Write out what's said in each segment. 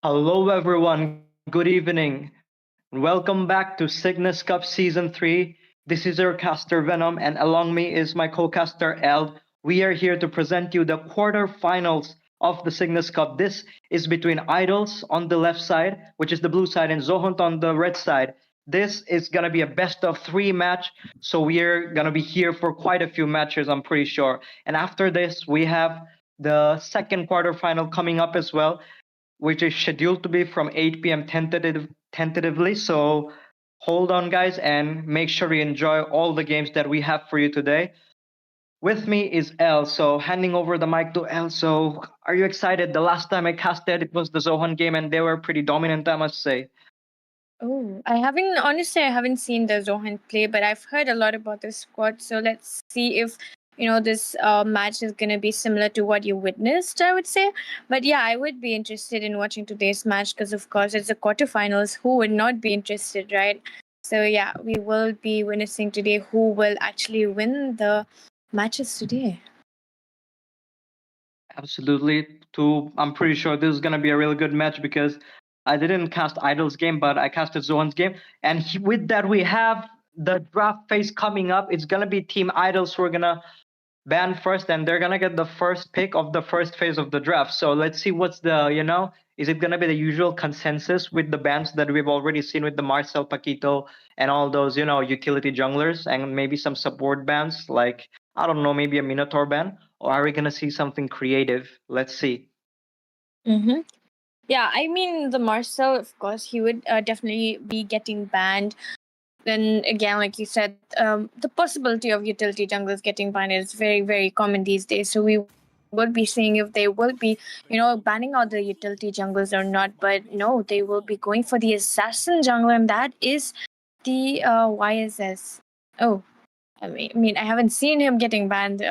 Hello, everyone. Good evening. Welcome back to Cygnus Cup Season 3. This is your caster Venom, and along me is my co caster Eld. We are here to present you the quarterfinals of the Cygnus Cup. This is between Idols on the left side, which is the blue side, and Zohunt on the red side. This is going to be a best of three match, so we're going to be here for quite a few matches, I'm pretty sure. And after this, we have the second quarterfinal coming up as well, which is scheduled to be from 8 p.m. Tentatively. So hold on, guys, and make sure you enjoy all the games that we have for you today. With me is El. So handing over the mic to El. So are you excited? The last time I casted, it was the Zohan game, and they were pretty dominant, I must say. Oh, I haven't seen the Zohan play, but I've heard a lot about this squad. So let's see if this match is gonna be similar to what you witnessed. I would say, but yeah, I would be interested in watching today's match because, of course, it's the quarterfinals. Who would not be interested, right? So yeah, we will be witnessing today who will actually win the matches today. Absolutely. I'm pretty sure this is gonna be a really good match because I didn't cast Idol's game, but I casted Zohan's game, and with that we have the draft phase coming up. It's gonna be Team Idols who are gonna ban first, and they're gonna get the first pick of the first phase of the draft. So let's see what's is it gonna be the usual consensus with the bans that we've already seen with the Marcel Paquito and all those, utility junglers, and maybe some support bans like, I don't know, maybe a Minotaur ban, or are we gonna see something creative? Let's see. Mm-hmm. Yeah, I mean the Marcel, of course, he would definitely be getting banned. Then again, like you said, the possibility of utility junglers getting banned is very, very common these days. So we will be seeing if they will be, banning out the utility junglers or not. But no, they will be going for the assassin jungler, and that is the YSS. Oh, I haven't seen him getting banned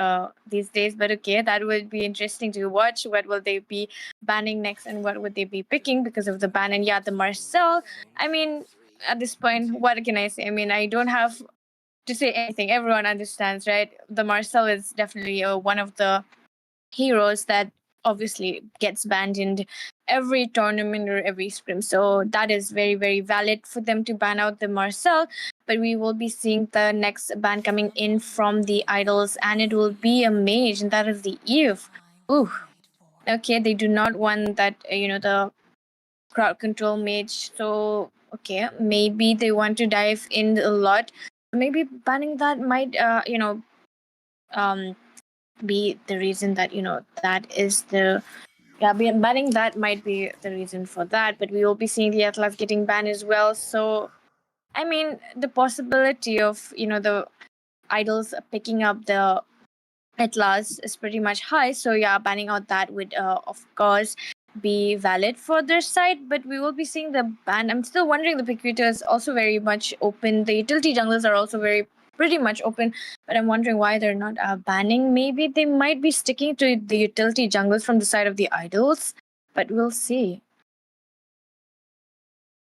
these days, but okay, that would be interesting to watch. What will they be banning next, and what would they be picking because of the ban? And yeah, the Marcel. I mean, at this point, what can I say? I mean, I don't have to say anything. Everyone understands, right? The Marcel is definitely one of the heroes that obviously gets banned in every tournament or every scrim. So that is very, very valid for them to ban out the Marcel. But we will be seeing the next ban coming in from the idols, and it will be a mage, and that is the Eve. Ooh. Okay, they do not want that, the crowd control mage. So, okay, maybe they want to dive in a lot. Maybe banning that might, um, be the reason that that is the banning that might be the reason for that. But we will be seeing the Atlas getting banned as well. So I mean, the possibility of the idols picking up the Atlas is pretty much high. So yeah, banning out that would of course be valid for their side, but we will be seeing the ban. I'm still wondering, the Picuita is also very much open. The utility junglers are also pretty much open, but I'm wondering why they're not banning. Maybe they might be sticking to the utility junglers from the side of the idols, but we'll see.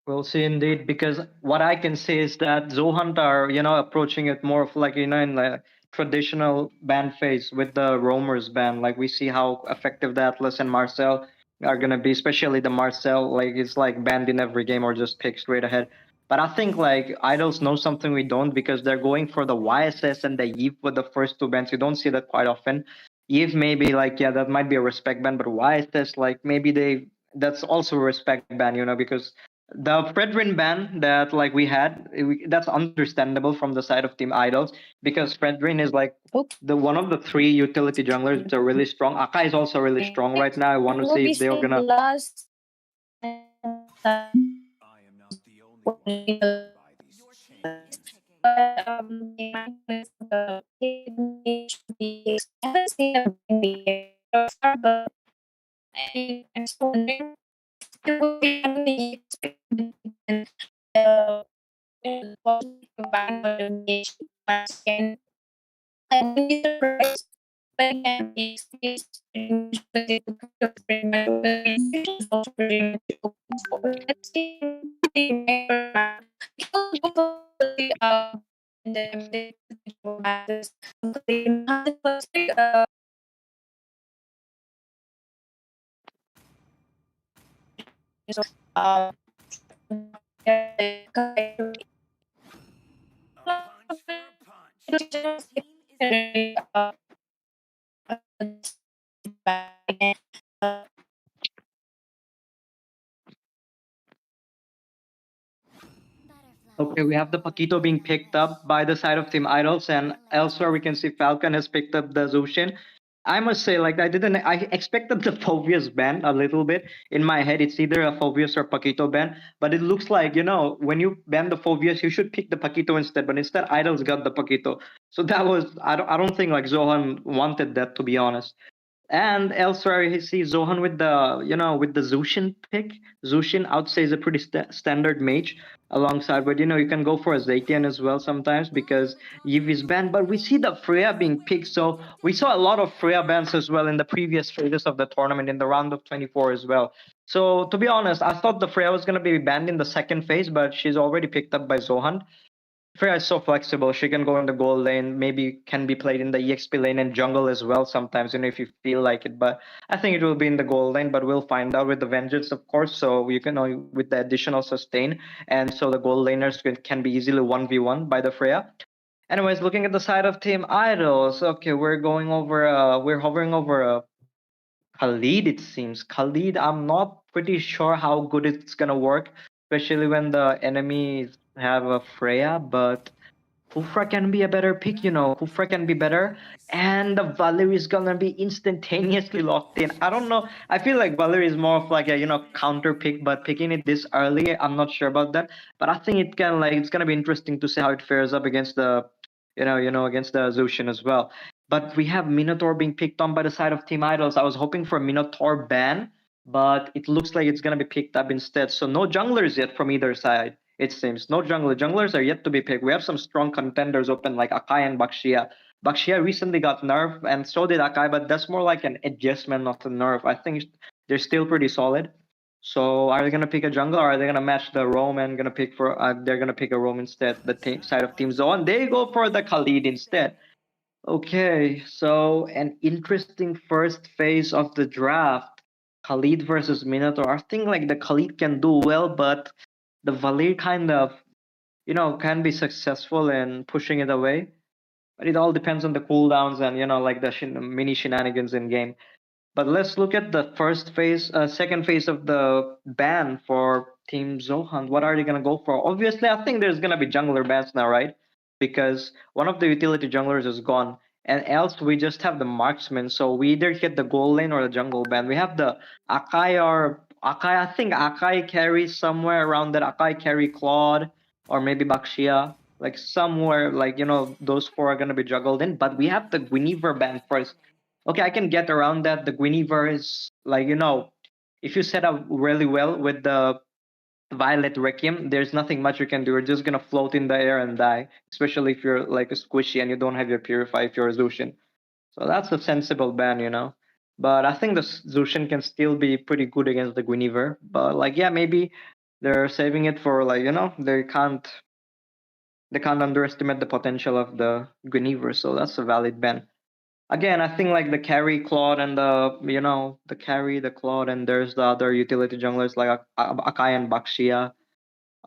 We'll see indeed, because what I can say is that Zohunt are, approaching it more of like, in the traditional ban phase with the roamers ban. Like we see how effective the Atlas and Marcel are gonna be, especially the Marcel, like it's like banned in every game or just pick straight ahead. But I think like idols know something we don't, because they're going for the YSS and the Eve with the first two bans. You don't see that quite often. Eve maybe like, yeah, that might be a respect ban, but YSS, like maybe that's also a respect ban, because the Fredrin ban that like we had, that's understandable from the side of Team Idols, because Fredrin is like the one of the three utility junglers that are really strong. Akai is also really strong right now. I want to We'll see be if they're seeing the gonna. last I haven't seen a so far, but I'm still wondering if they will be having the possibility of buying out the mage once again. I wouldn't be surprised, but again, the experience but they could pretty much is also pretty much open for. Let's see the So, uh, Okay, we have the Paquito being picked up by the side of Team Idols, and elsewhere we can see Falcon has picked up the Zushin. I must say, like I expected the Phobius ban a little bit. In my head, it's either a Phobius or Paquito ban, but it looks like, when you ban the Phobius, you should pick the Paquito instead. But instead, Idols got the Paquito. So that was I don't think like Zohan wanted that, to be honest. And elsewhere, you see Zohan with the Zushin pick. Zushin, I would say, is a pretty standard mage alongside, but you can go for a Zatian as well sometimes because Yiv is banned. But we see the Freya being picked, so we saw a lot of Freya bans as well in the previous phases of the tournament in the round of 24 as well. So to be honest, I thought the Freya was going to be banned in the second phase, but she's already picked up by Zohan. Freya is so flexible. She can go in the gold lane, maybe can be played in the EXP lane and jungle as well sometimes, if you feel like it. But I think it will be in the gold lane, but we'll find out with the Vengeance, of course. So you can with the additional sustain. And so the gold laners can be easily 1v1 by the Freya. Anyways, looking at the side of Team Idols, okay, we're hovering over Khalid, it seems. Khalid, I'm not pretty sure how good it's gonna work, especially when the enemies have a Freya, but Kufra can be a better pick. Kufra can be better. And the Valerie is gonna be instantaneously locked in. I don't know. I feel like Valerie is more of like a counter pick, but picking it this early, I'm not sure about that. But I think it's gonna be interesting to see how it fares up against the against the Zushin as well. But we have Minotaur being picked on by the side of Team Idols. I was hoping for a Minotaur ban, but it looks like it's gonna be picked up instead. So no junglers yet from either side. It seems no jungler. Junglers are yet to be picked. We have some strong contenders open like Akai and Bakshia. Bakshia recently got nerfed, and so did Akai, but that's more like an adjustment, not a nerf. I think they're still pretty solid. So are they gonna pick a jungler, or are they gonna match the roam and gonna pick for? They're gonna pick a roam instead. The side of Team Zone, they go for the Khalid instead. Okay, so an interesting first phase of the draft. Khalid versus Minotaur. I think like the Khalid can do well, but the Valir kind of, can be successful in pushing it away. But it all depends on the cooldowns and, like the mini shenanigans in game. But let's look at the second phase of the ban for Team Zohan. What are they gonna go for? Obviously, I think there's gonna be jungler bans now, right? Because one of the utility junglers is gone, and else we just have the marksman. So we either get the gold lane or the jungle ban. We have the Akai or Akai. I think Akai carries somewhere around that. Akai carry Claude or maybe Bakshia. Like somewhere, like those four are gonna be juggled in. But we have the Guinevere ban first. Okay, I can get around that. The Guinevere is like, if you set up really well with the Violet Requiem, there's nothing much you can do. You're just gonna float in the air and die, especially if you're like a squishy and you don't have your Purify if you're a Zushin. So that's a sensible ban. But I think the Zushin can still be pretty good against the Guinevere. But like, yeah, maybe they're saving it for like, they can't underestimate the potential of the Guinevere. So that's a valid ban. Again, I think like the carry Claude and the carry the Claude, and there's the other utility junglers like Akai and Bakshia,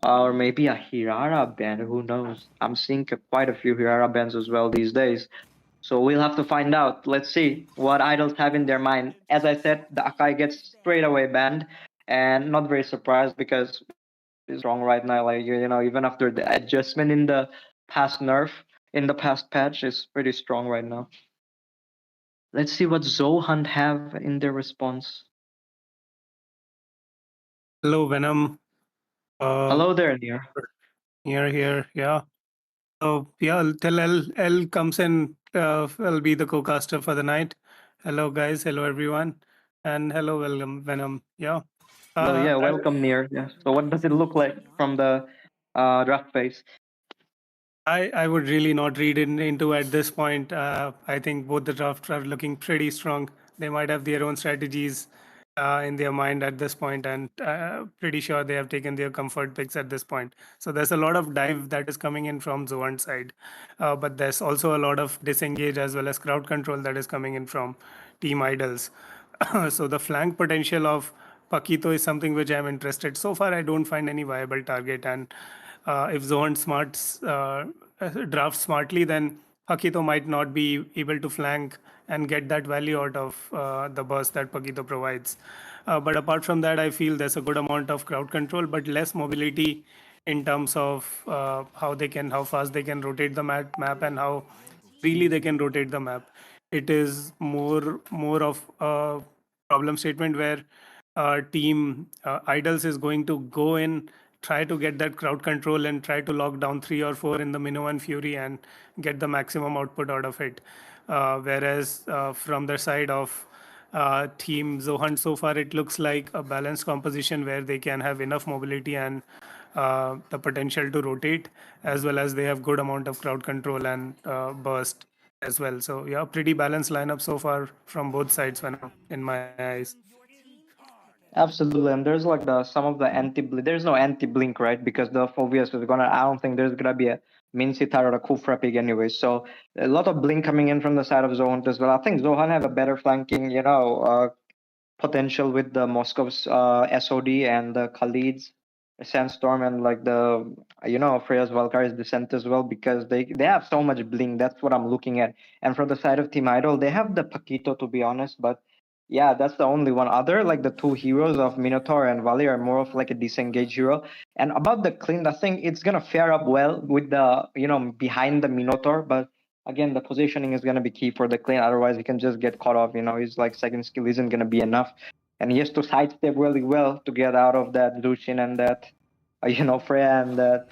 or maybe a Hirara band. Who knows? I'm seeing quite a few Hirara bands as well these days. So we'll have to find out. Let's see what idols have in their mind. As I said, the Akai gets straight away banned, and not very surprised because it's strong right now. Like even after the adjustment in the past nerf, in the past patch, is pretty strong right now. Let's see what Zohan have in their response. Hello, Venom. Hello there, Near. Here. Yeah. So yeah, till L comes in, I'll be the co-caster for the night. Hello, guys. Hello, everyone, and hello, welcome, Venom. Yeah. Hello, yeah, I- welcome, Near. Yeah. So what does it look like from the draft phase? I would really not read into at this point. I think both the drafts are looking pretty strong. They might have their own strategies in their mind at this point, and pretty sure they have taken their comfort picks at this point. So there's a lot of dive that is coming in from Zoan's side, but there's also a lot of disengage as well as crowd control that is coming in from Team Idols. So the flank potential of Pakito is something which I'm interested. So far, I don't find any viable target, and if Zohan drafts smartly, then Pakito might not be able to flank and get that value out of the burst that Pakito provides. But apart from that, I feel there's a good amount of crowd control, but less mobility in terms of how fast they can rotate the map and how freely they can rotate the map. It is more of a problem statement where team idols is going to go in, try to get that crowd control and try to lock down 3 or 4 in the minnow and fury and get the maximum output out of it. Whereas from the side of team Zohan, so far it looks like a balanced composition where they can have enough mobility and the potential to rotate, as well as they have good amount of crowd control and burst as well. So yeah, pretty balanced lineup so far from both sides when in my eyes. Absolutely, and there's like some of the there's no anti blink, right? Because the Phobias is gonna. I don't think there's gonna be a Min Sitar or a Kufra pig anyway. So a lot of blink coming in from the side of Zohan as well. I think Zohan have a better flanking, potential with the Moscow's SOD and the Khalid's Sandstorm and like the Freya's Valkyrie's Descent as well, because they have so much bling. That's what I'm looking at. And from the side of Team Idol, they have the Paquito, to be honest, but yeah, that's the only one. Other like the two heroes of Minotaur and Valley are more of like a disengaged hero. And about the Clint, I think it's gonna fare up well with the behind the Minotaur, but again, the positioning is going to be key for the clean. Otherwise, he can just get caught off. His like second skill isn't going to be enough, and he has to sidestep really well to get out of that Lucian and that, Freya and that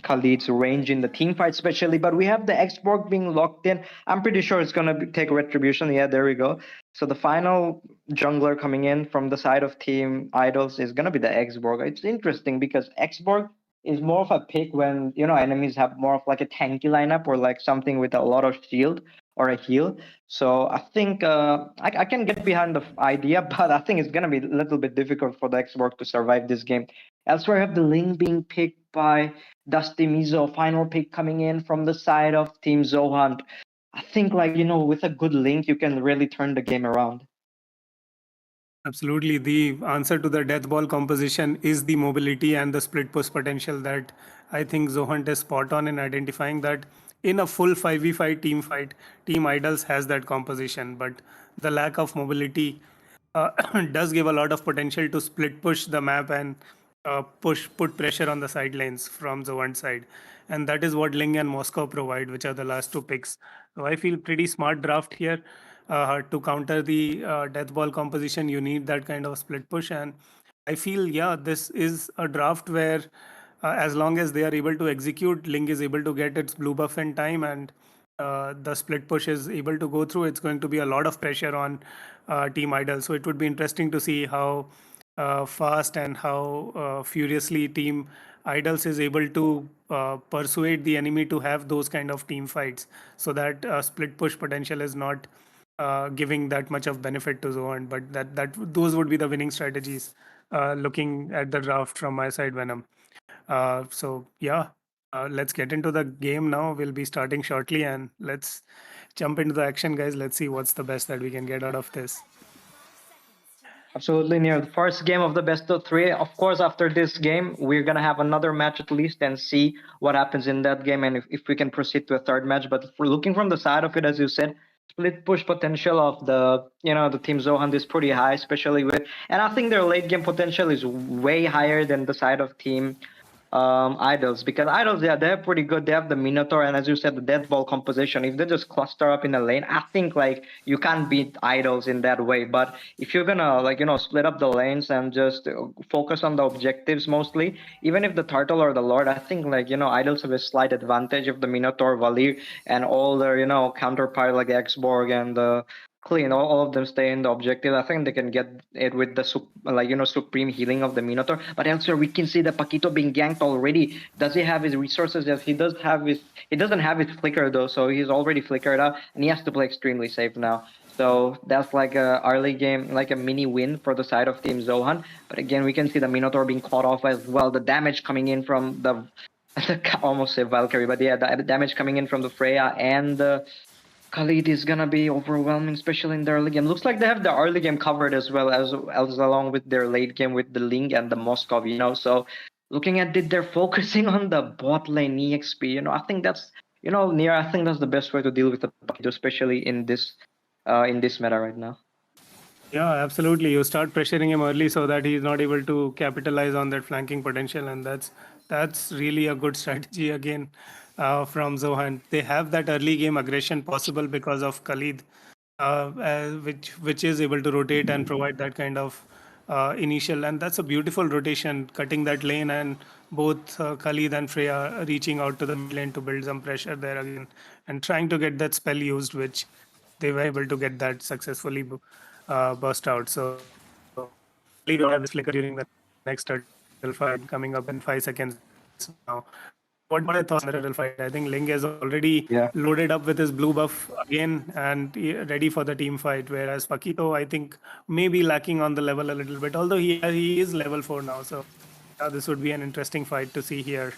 Khalid's range in the team fight, especially. But we have the Xborg being locked in. I'm pretty sure it's going to take retribution. Yeah, there we go. So the final jungler coming in from the side of Team Idols is going to be the Xborg. It's interesting because Xborg is more of a pick when enemies have more of like a tanky lineup or like something with a lot of shield or a heal. So I think I can get behind the idea, but I think it's gonna be a little bit difficult for the Xborg to survive this game. Elsewhere, I have the Ling being picked by Dusty Mizo, final pick coming in from the side of Team Zohan. I think with a good Link, you can really turn the game around. Absolutely. The answer to the death ball composition is the mobility and the split push potential that I think Zohunt is spot on in identifying that in a full 5v5 team fight, Team Idols has that composition, but the lack of mobility does give a lot of potential to split push the map and put pressure on the sidelines from Zohunt side. And that is what Ling and Moscow provide, which are the last two picks. So I feel pretty smart draft here. To counter the death ball composition, you need that kind of split push. And I feel, yeah, this is a draft where as long as they are able to execute, Ling is able to get its blue buff in time and the split push is able to go through, it's going to be a lot of pressure on Team Idol. So it would be interesting to see how fast and how furiously Team Idols is able to persuade the enemy to have those kind of team fights, so that split push potential is not giving that much of benefit to Zohan. But that those would be the winning strategies. Looking at the draft from my side, Venom. So yeah, let's get into the game now. We'll be starting shortly, and let's jump into the action, guys. Let's see what's the best that we can get out of this. Absolutely, near the first game of the best of three. Of course, after this game, we're gonna have another match at least and see what happens in that game and if we can proceed to a third match. But if we're looking from the side of it, as you said, split push potential of the team Zohan is pretty high, especially with, and I think their late game potential is way higher than the side of team Idols, because Idols, yeah, they're pretty good. They have the Minotaur and, as you said, the death ball composition. If they just cluster up in a lane, I think like you can't beat Idols in that way. But if you're gonna split up the lanes and just focus on the objectives mostly, even if the turtle or the lord, I think Idols have a slight advantage of the Minotaur, Valir, and all their counterpart like Xborg and the clean. All of them stay in the objective. I think they can get it with the supreme healing of the Minotaur. But elsewhere we can see the Paquito being ganked already. Does he have his resources? Yes, he does have his. He doesn't have his flicker though, so he's already flickered out, and he has to play extremely safe now. So that's like a early game, like a mini win for the side of Team Zohan. But again, we can see the Minotaur being caught off as well. The damage coming in from the almost say Valkyrie, but yeah, the damage coming in from the Freya and the Khalid is gonna be overwhelming, especially in the early game. Looks like they have the early game covered as well as along with their late game with the Ling and the Moskov. So looking at it, they're focusing on the bot lane EXP. I think that's near. I think that's the best way to deal with the Paquito, especially in this meta right now. Yeah, absolutely. You start pressuring him early so that he's not able to capitalize on that flanking potential, and that's really a good strategy again from Zohan. They have that early game aggression possible because of Khalid, which is able to rotate and provide that kind of initial, and that's a beautiful rotation, cutting that lane, and both Khalid and Freya reaching out to the mid lane to build some pressure there again, and trying to get that spell used, which they were able to get that successfully burst out. So Khalid will have this flicker during the next turtle fight coming up in 5 seconds now. What are your thoughts on the turtle fight? I think Ling is already Yeah. loaded up with his blue buff again and ready for the team fight. Whereas Paquito, I think, may be lacking on the level a little bit, although he is level 4 now. So this would be an interesting fight to see here.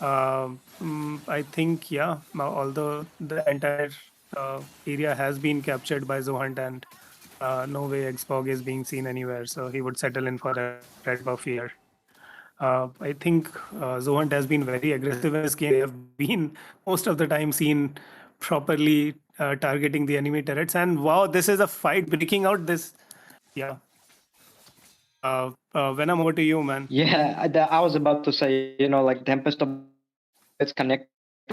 I think, yeah, although the entire area has been captured by Zohunt and no way Xpog is being seen anywhere, so he would settle in for that red buff here. I think Zohunt has been very aggressive in this game. They have been most of the time seen properly targeting the enemy turrets. And wow, this is a fight breaking out. Yeah. Venom, over to you, man. Yeah, I was about to say, like Tempest of it's connected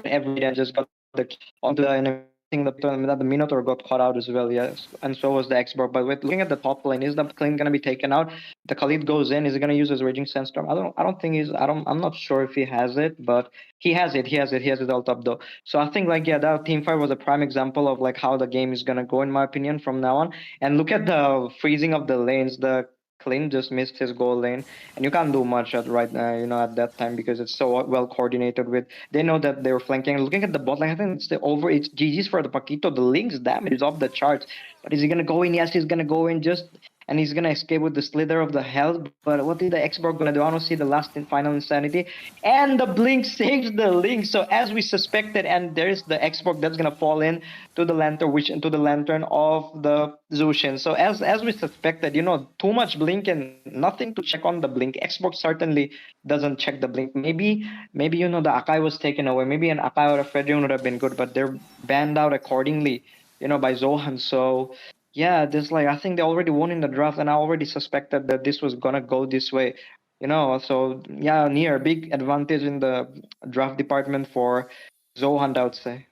every and just got the onto the enemy. I think the Minotaur got caught out as well, yes, and so was the Xborg. But with looking at the top lane, is the claim gonna be taken out? The Khalid goes in. Is he gonna use his Raging Sandstorm? I don't think he's. I'm not sure if he has it, but he has it. He has it. He has it all top though. So I think like yeah, that team fight was a prime example of like how the game is gonna go in my opinion from now on. And look at the freezing of the lanes. The Clint just missed his goal lane, and you can't do much at right now, at that time because it's so well coordinated with. They know that they were flanking. Looking at the bot lane, I think it's GG's for the Paquito. The Link's damage is off the charts. But is he gonna go in? Yes, he's gonna go in and he's gonna escape with the slither of the hell. But what is the Xborg gonna do? I don't see the last and final insanity. And the blink saves the Link. So as we suspected, and there's the Xborg that's gonna fall in to the lantern, which into the lantern of the Zushin. So as we suspected, too much blink and nothing to check on the blink. Xbox certainly doesn't check the blink. Maybe the Akai was taken away. Maybe an Akai or a Fredrion would have been good, but they're banned out accordingly, by Zohan. So yeah, this like I think they already won in the draft, and I already suspected that this was gonna go this way. So yeah, near big advantage in the draft department for Zohan, I would say.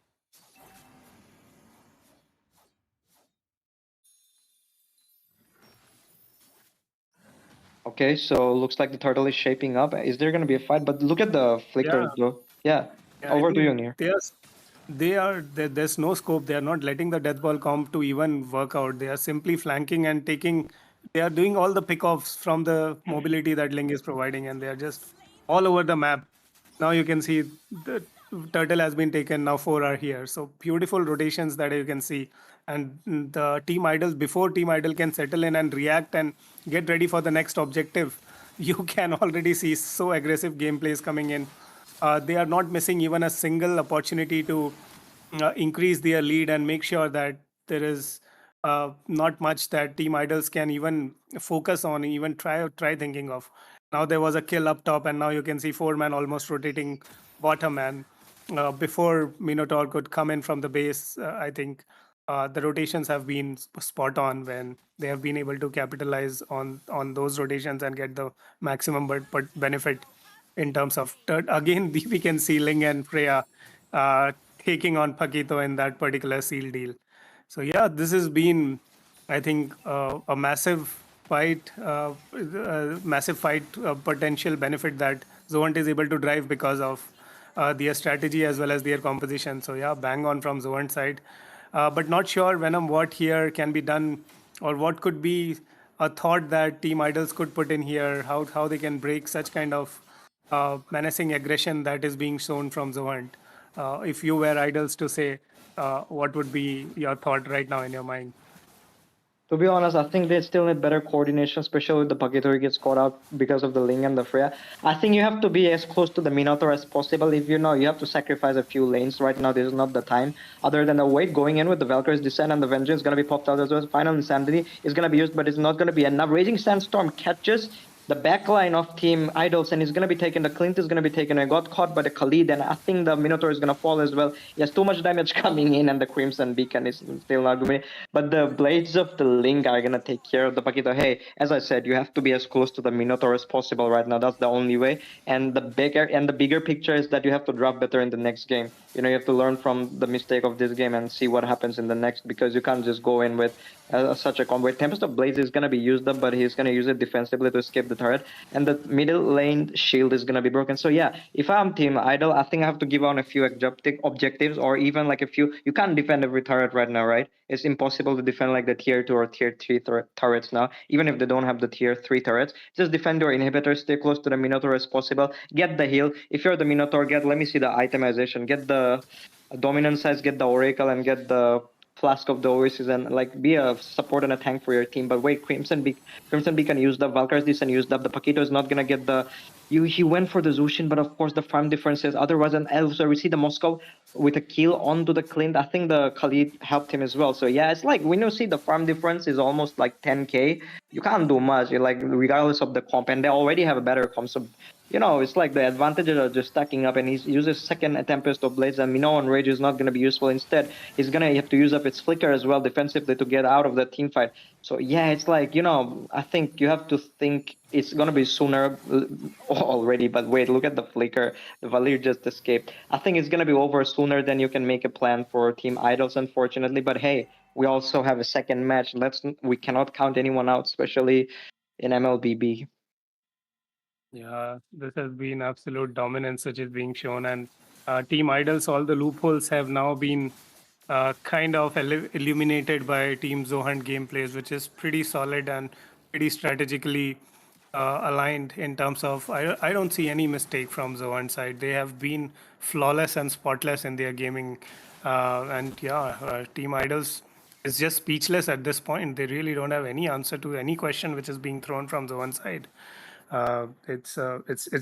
Okay, so looks like the turtle is shaping up. Is there gonna be a fight? But look at the flickers, Yeah. though. Yeah, Yeah, I over to you, think Nir. there's no scope. They are not letting the death ball comp to even work out. They are simply flanking and taking. They are doing all the pickoffs from the mobility that Ling is providing, and they are just all over the map. Now you can see the turtle has been taken. Now 4 are here. So beautiful rotations that you can see, and the team idols before team idol can settle in and react and get ready for the next objective. You can already see so aggressive gameplays coming in. They are not missing even a single opportunity to increase their lead and make sure that there is not much that team idols can even focus on, even try thinking of. Now there was a kill up top, and now you can see 4-man almost rotating bottom. And before Minotaur could come in from the base, I think the rotations have been spot on when they have been able to capitalize on those rotations and get the maximum but benefit in terms of again we can see Ling and Freya taking on Paquito in that particular seal deal. So yeah, this has been, I think, a massive fight potential benefit that Zoant is able to drive because of their strategy as well as their composition. So yeah, bang on from Zoant side, but not sure Venom what here can be done or what could be a thought that Team Idols could put in here, how they can break such kind of menacing aggression that is being shown from Zoant. If you were Idols to say, what would be your thought right now in your mind? To be honest, I think they still need better coordination, especially with the Paquito who gets caught out because of the Ling and the Freya. I think you have to be as close to the Minotaur as possible. If you know you have to sacrifice a few lanes right now, this is not the time. Other than the wait going in with the Valkyrie's Descent and the Vengeance going to be popped out as well. Final Insanity is going to be used, but it's not going to be enough. Raging Sandstorm catches the backline of Team Idols and he's going to be taken. The Clint is going to be taken. I got caught by the Khalid, and I think the Minotaur is going to fall as well. He has too much damage coming in, and the Crimson Beacon is still not going. But the Blades of the Link are going to take care of the Paquito. Hey, as I said, you have to be as close to the Minotaur as possible right now. That's the only way. And the bigger picture is that you have to draft better in the next game. You know, you have to learn from the mistake of this game and see what happens in the next, because you can't just go in with such a combo. Tempest of Blades is going to be used up, but he's going to use it defensively to escape the turret. And the middle lane shield is going to be broken. So yeah, if I'm Team Idol, I think I have to give on a few objectives, or even like a few. You can't defend every turret right now, right? It's impossible to defend like the tier 2 or tier 3 turrets now, even if they don't have the tier 3 turrets. Just defend your inhibitors, stay close to the Minotaur as possible, get the heal. If you're the Minotaur, let me see the itemization, get the dominant size, get the Oracle, and get the Flask of the Oasis, and like be a support and a tank for your team. But wait, Crimson Beacon used up, Valkyrie's Descent used up, the Paquito is not gonna get the he went for the Zushin, but of course the farm differences. Otherwise, and also we see the Moscow with a kill onto the Clint. I think the Khalid helped him as well. So yeah, it's like when you see the farm difference is almost like 10k, you can't do much. You're like regardless of the comp, and they already have a better comp. So you know, it's like the advantages are just stacking up, and he uses second Tempest of Blades, and Minoan Rage is not going to be useful. Instead, he's going to have to use up its Flicker as well defensively to get out of the team fight. So yeah, it's like, you know, I think you have to think it's going to be sooner already, but wait, look at the Flicker. The Valir just escaped. I think it's going to be over sooner than you can make a plan for Team Idols, unfortunately. But hey, we also have a second match. We cannot count anyone out, especially in MLBB. Yeah, this has been absolute dominance which is being shown, and Team Idols, all the loopholes have now been kind of illuminated by Team Zohan gameplays, which is pretty solid and pretty strategically aligned in terms of. I don't see any mistake from Zohan side. They have been flawless and spotless in their gaming, and yeah, Team Idols is just speechless at this point. They really don't have any answer to any question which is being thrown from Zohan side. It's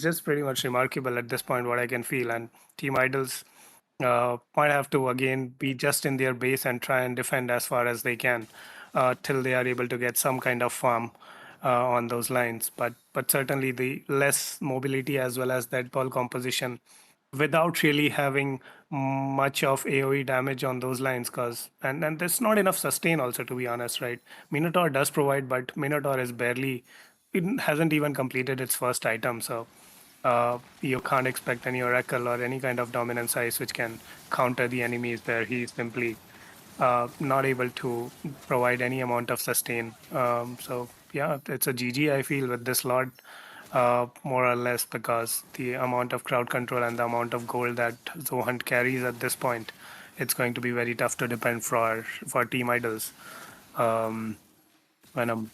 just pretty much remarkable at this point what I can feel, and Team Idols might have to again be just in their base and try and defend as far as they can till they are able to get some kind of farm on those lines. But certainly the less mobility as well as that ball composition without really having much of AoE damage on those lines, cause and there's not enough sustain also, to be honest, right? Minotaur does provide, but Minotaur is barely, it hasn't even completed its first item, so you can't expect any Oracle or any kind of dominance ice which can counter the enemies there. He's simply not able to provide any amount of sustain. So yeah, it's a GG, I feel, with this Lord, more or less, because the amount of crowd control and the amount of gold that Zohunt carries at this point, it's going to be very tough to defend for Team Idols. Venom,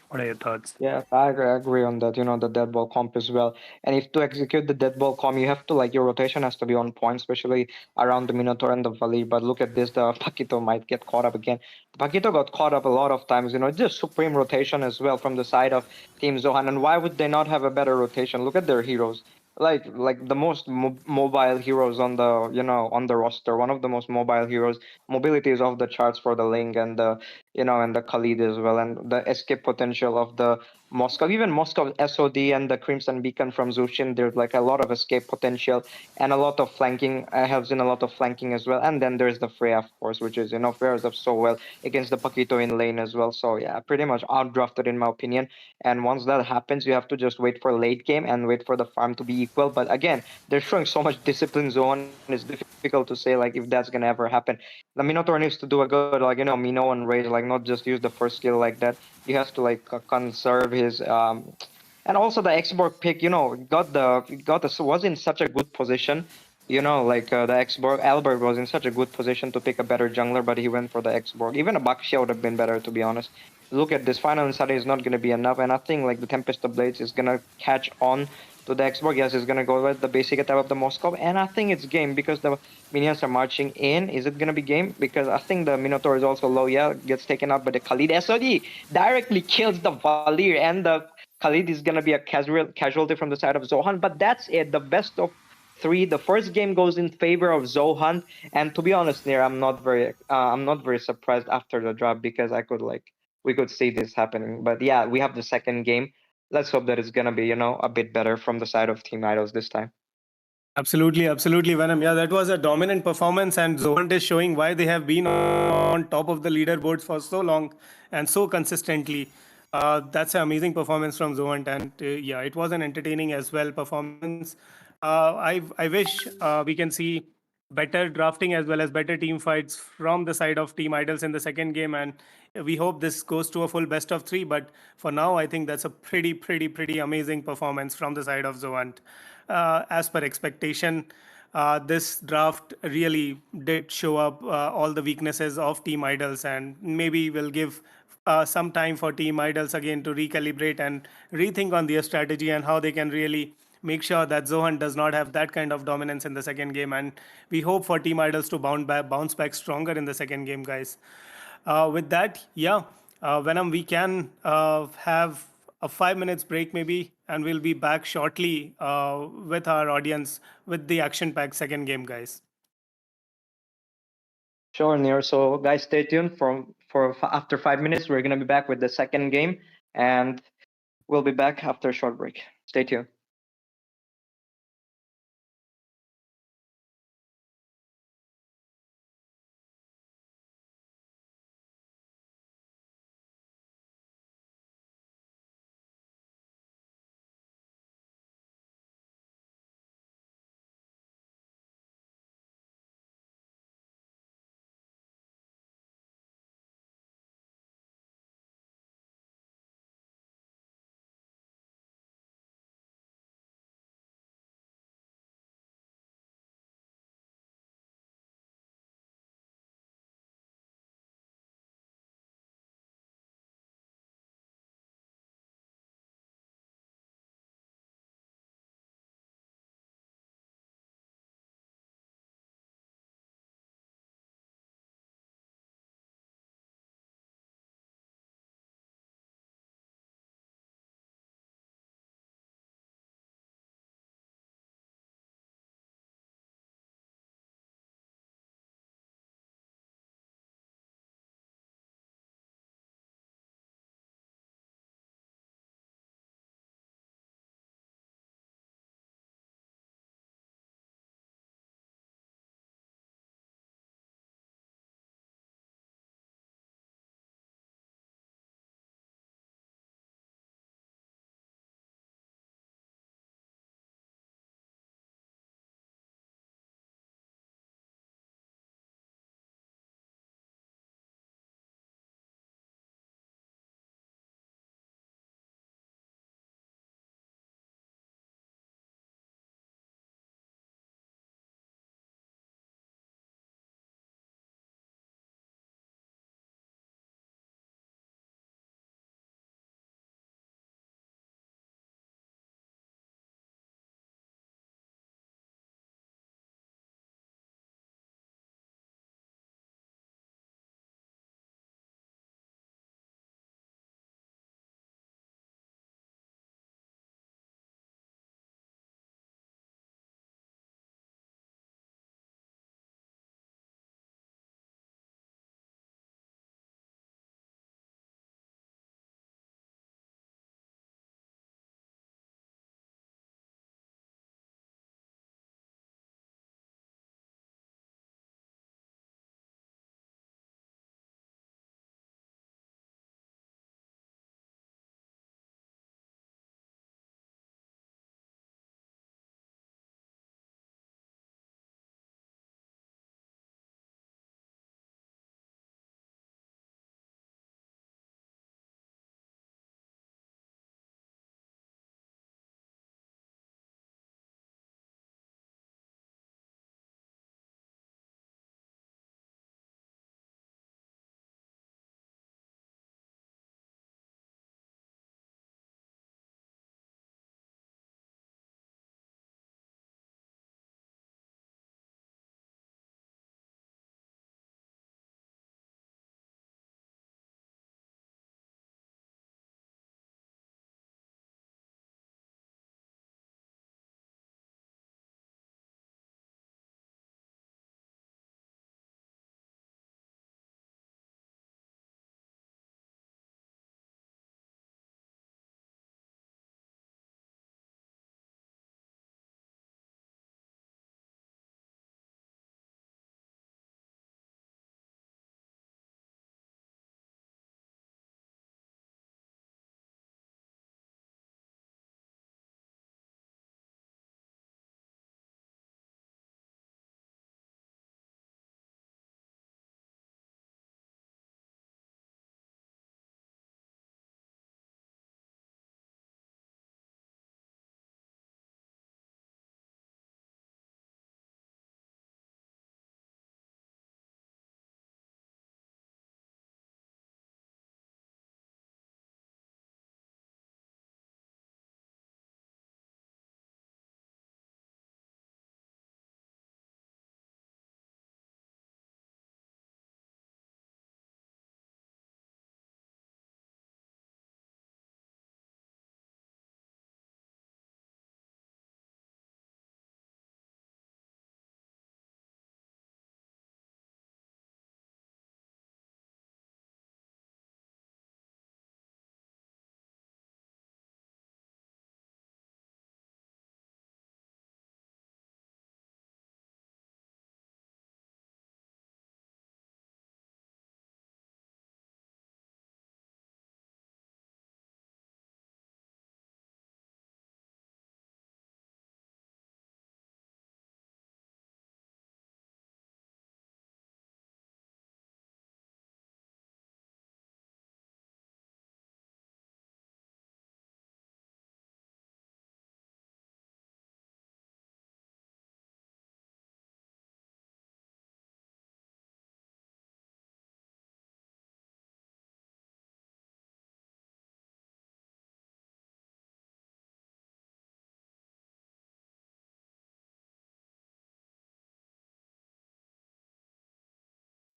what are your thoughts? Yeah, I agree on that. You know, the dead ball comp as well. And if to execute the dead ball comp, you have to like your rotation has to be on point, especially around the Minotaur and the Valir. But look at this, the Paquito might get caught up again. Paquito got caught up a lot of times. You know, just supreme rotation as well from the side of Team Zohan. And why would they not have a better rotation? Look at their heroes. Like the most mobile heroes on the on the roster. One of the most mobile heroes. Mobility is off the charts for the Ling and the and the Khalid as well, and the escape potential of the Moscow, even Moscow SOD and the Crimson Beacon from Zushin. There's like a lot of escape potential and a lot of flanking. Helps in a lot of flanking as well. And then there's the Freya, of course, which is Freya is up so well against the Paquito in lane as well. So yeah, pretty much outdrafted in my opinion. And once that happens, you have to just wait for late game and wait for the farm to be equal. But again, they're showing so much discipline zone. It's difficult to say like if that's gonna ever happen. The Minotaur needs to do a good Mino and Rage, like not just use the first skill like that. He has to like conserve his and also the Xborg pick, was in such a good position. Like the Xborg Albert was in such a good position to pick a better jungler, but he went for the Xborg. Even a Bakshia would have been better, to be honest. Look at this final Inside is not going to be enough, and I think like the Tempest of Blades is going to catch on to the Xbox, yes, it's gonna go with the basic attack of the Moscow, and I think it's game because the minions are marching in. Is it gonna be game? Because I think the Minotaur is also low. Yeah, gets taken out by the Khalid. SOD directly kills the Valir, and the Khalid is gonna be a casualty from the side of Zohan. But that's it. The best of three. The first game goes in favor of Zohan, and to be honest, Nir, I'm not very surprised after the drop because we could see this happening. But yeah, we have the second game. Let's hope that it's gonna be, a bit better from the side of Team Idols this time. Absolutely, absolutely, Venom. Yeah, that was a dominant performance, and Zoant is showing why they have been on top of the leaderboards for so long and so consistently. That's an amazing performance from Zoant, and yeah, it was an entertaining as well performance. I wish we can see better drafting as well as better team fights from the side of Team Idols in the second game, and we hope this goes to a full best of three. But for now, I think that's a pretty amazing performance from the side of Zoant. As per expectation, this draft really did show up all the weaknesses of Team Idols, and maybe will give some time for Team Idols again to recalibrate and rethink on their strategy and how they can really make sure that Zohan does not have that kind of dominance in the second game. And we hope for Team Idols to bounce back stronger in the second game, guys. With that, yeah, Venom, we can have a 5 minutes break maybe, and we'll be back shortly with our audience with the action-packed second game, guys. Sure, Nir. So guys, stay tuned for after 5 minutes. We're gonna be back with the second game, and we'll be back after a short break. Stay tuned.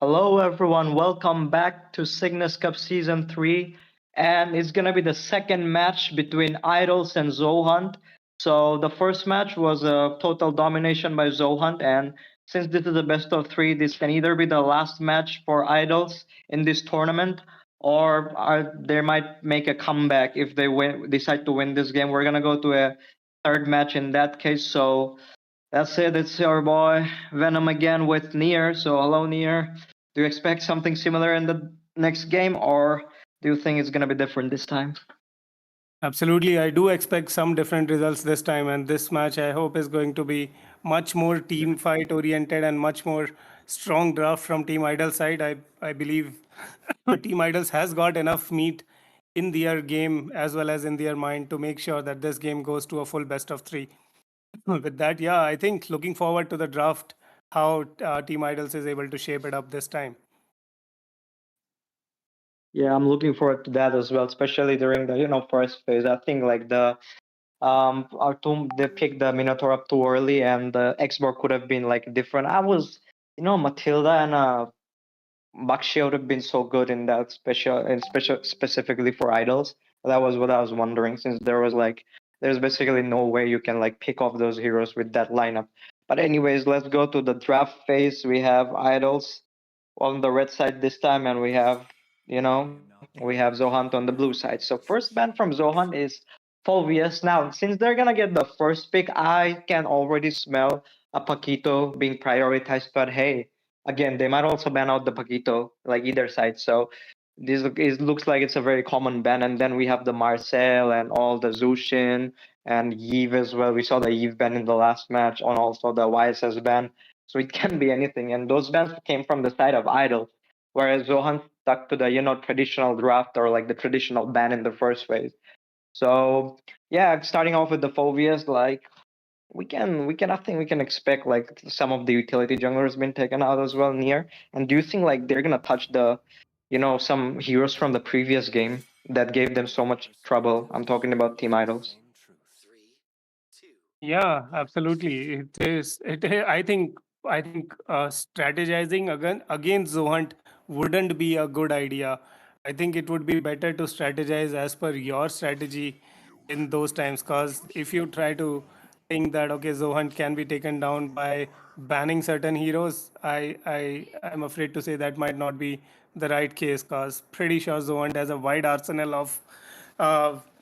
Hello, everyone. Welcome back to Cygnus Cup Season 3. And it's going to be the second match between Idols and Zohunt. So, the first match was a total domination by Zohunt. And since this is a best of three, this can either be the last match for Idols in this tournament, or they might make a comeback if they decide to win this game. We're going to go to a third match in that case. So, that's it. It's our boy Venom again with Nier. So, hello, Nier. Do you expect something similar in the next game, or do you think it's going to be different this time? Absolutely, I do expect some different results this time, and this match I hope is going to be much more team fight oriented and much more strong draft from Team Idol side. I believe Team Idols has got enough meat in their game as well as in their mind to make sure that this game goes to a full best of three. With that, yeah, I think looking forward to the draft, how Team Idols is able to shape it up this time. Yeah, I'm looking forward to that as well, especially during the first phase. I think like the our team they picked the Minotaur up too early, and the Xborg could have been like different. I was Matilda and Bakshi would have been so good in that specifically for idols. That was what I was wondering, since there's basically no way you can like pick off those heroes with that lineup. But anyways, let's go to the draft phase. We have idols on the red side this time, and we have Zohan on the blue side. So first ban from Zohan is Fulvius. Now, since they're gonna get the first pick, I can already smell a Paquito being prioritized. But hey, again, they might also ban out the Paquito, like either side. So it looks like it's a very common ban. And then we have the Marcel and all the Zushin and Yves as well. We saw the Yves ban in the last match, and also the YSS ban. So it can be anything. And those bans came from the side of Idol, whereas Zohan stuck to the traditional draft or like the traditional ban in the first phase. So yeah, starting off with the Phobias, like we can I think we can expect like some of the utility junglers been taken out as well near. And do you think like they're gonna touch the some heroes from the previous game that gave them so much trouble? I'm talking about Team Idols. Yeah, absolutely. It is. I think strategizing against Zohunt wouldn't be a good idea. I think it would be better to strategize as per your strategy in those times. Because if you try to think that okay, Zohunt can be taken down by banning certain heroes, I'm afraid to say that might not be the right case. Because pretty sure Zohunt has a wide arsenal of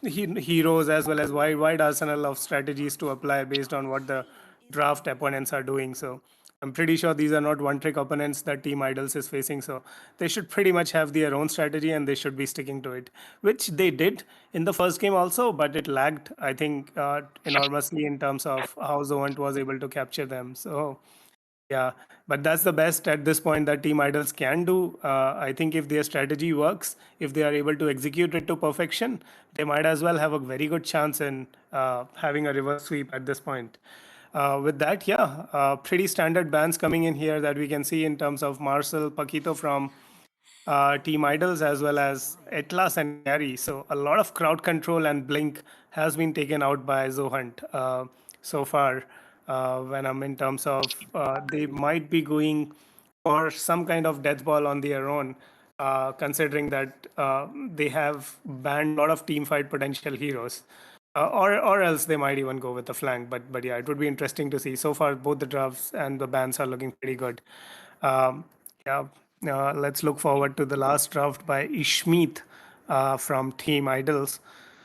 heroes as well as wide arsenal of strategies to apply based on what the draft opponents are doing. So I'm pretty sure these are not one trick opponents that Team Idols is facing. So they should pretty much have their own strategy and they should be sticking to it, which they did in the first game also, but it lagged, I think, enormously in terms of how Zoant was able to capture them. So yeah, but that's the best at this point that Team Idols can do. I think if their strategy works, if they are able to execute it to perfection, they might as well have a very good chance in having a reverse sweep at this point. With that, yeah, pretty standard bans coming in here that we can see in terms of Marcel Paquito from Team Idols as well as Atlas and Gary. So a lot of crowd control and blink has been taken out by Zohunt so far. When I'm in terms of they might be going for some kind of death ball on their own, considering that they have banned a lot of team fight potential heroes. Or else they might even go with the flank. But yeah, it would be interesting to see. So far, both the drafts and the bans are looking pretty good. Yeah, let's look forward to the last draft by Ishmeet from Team Idols.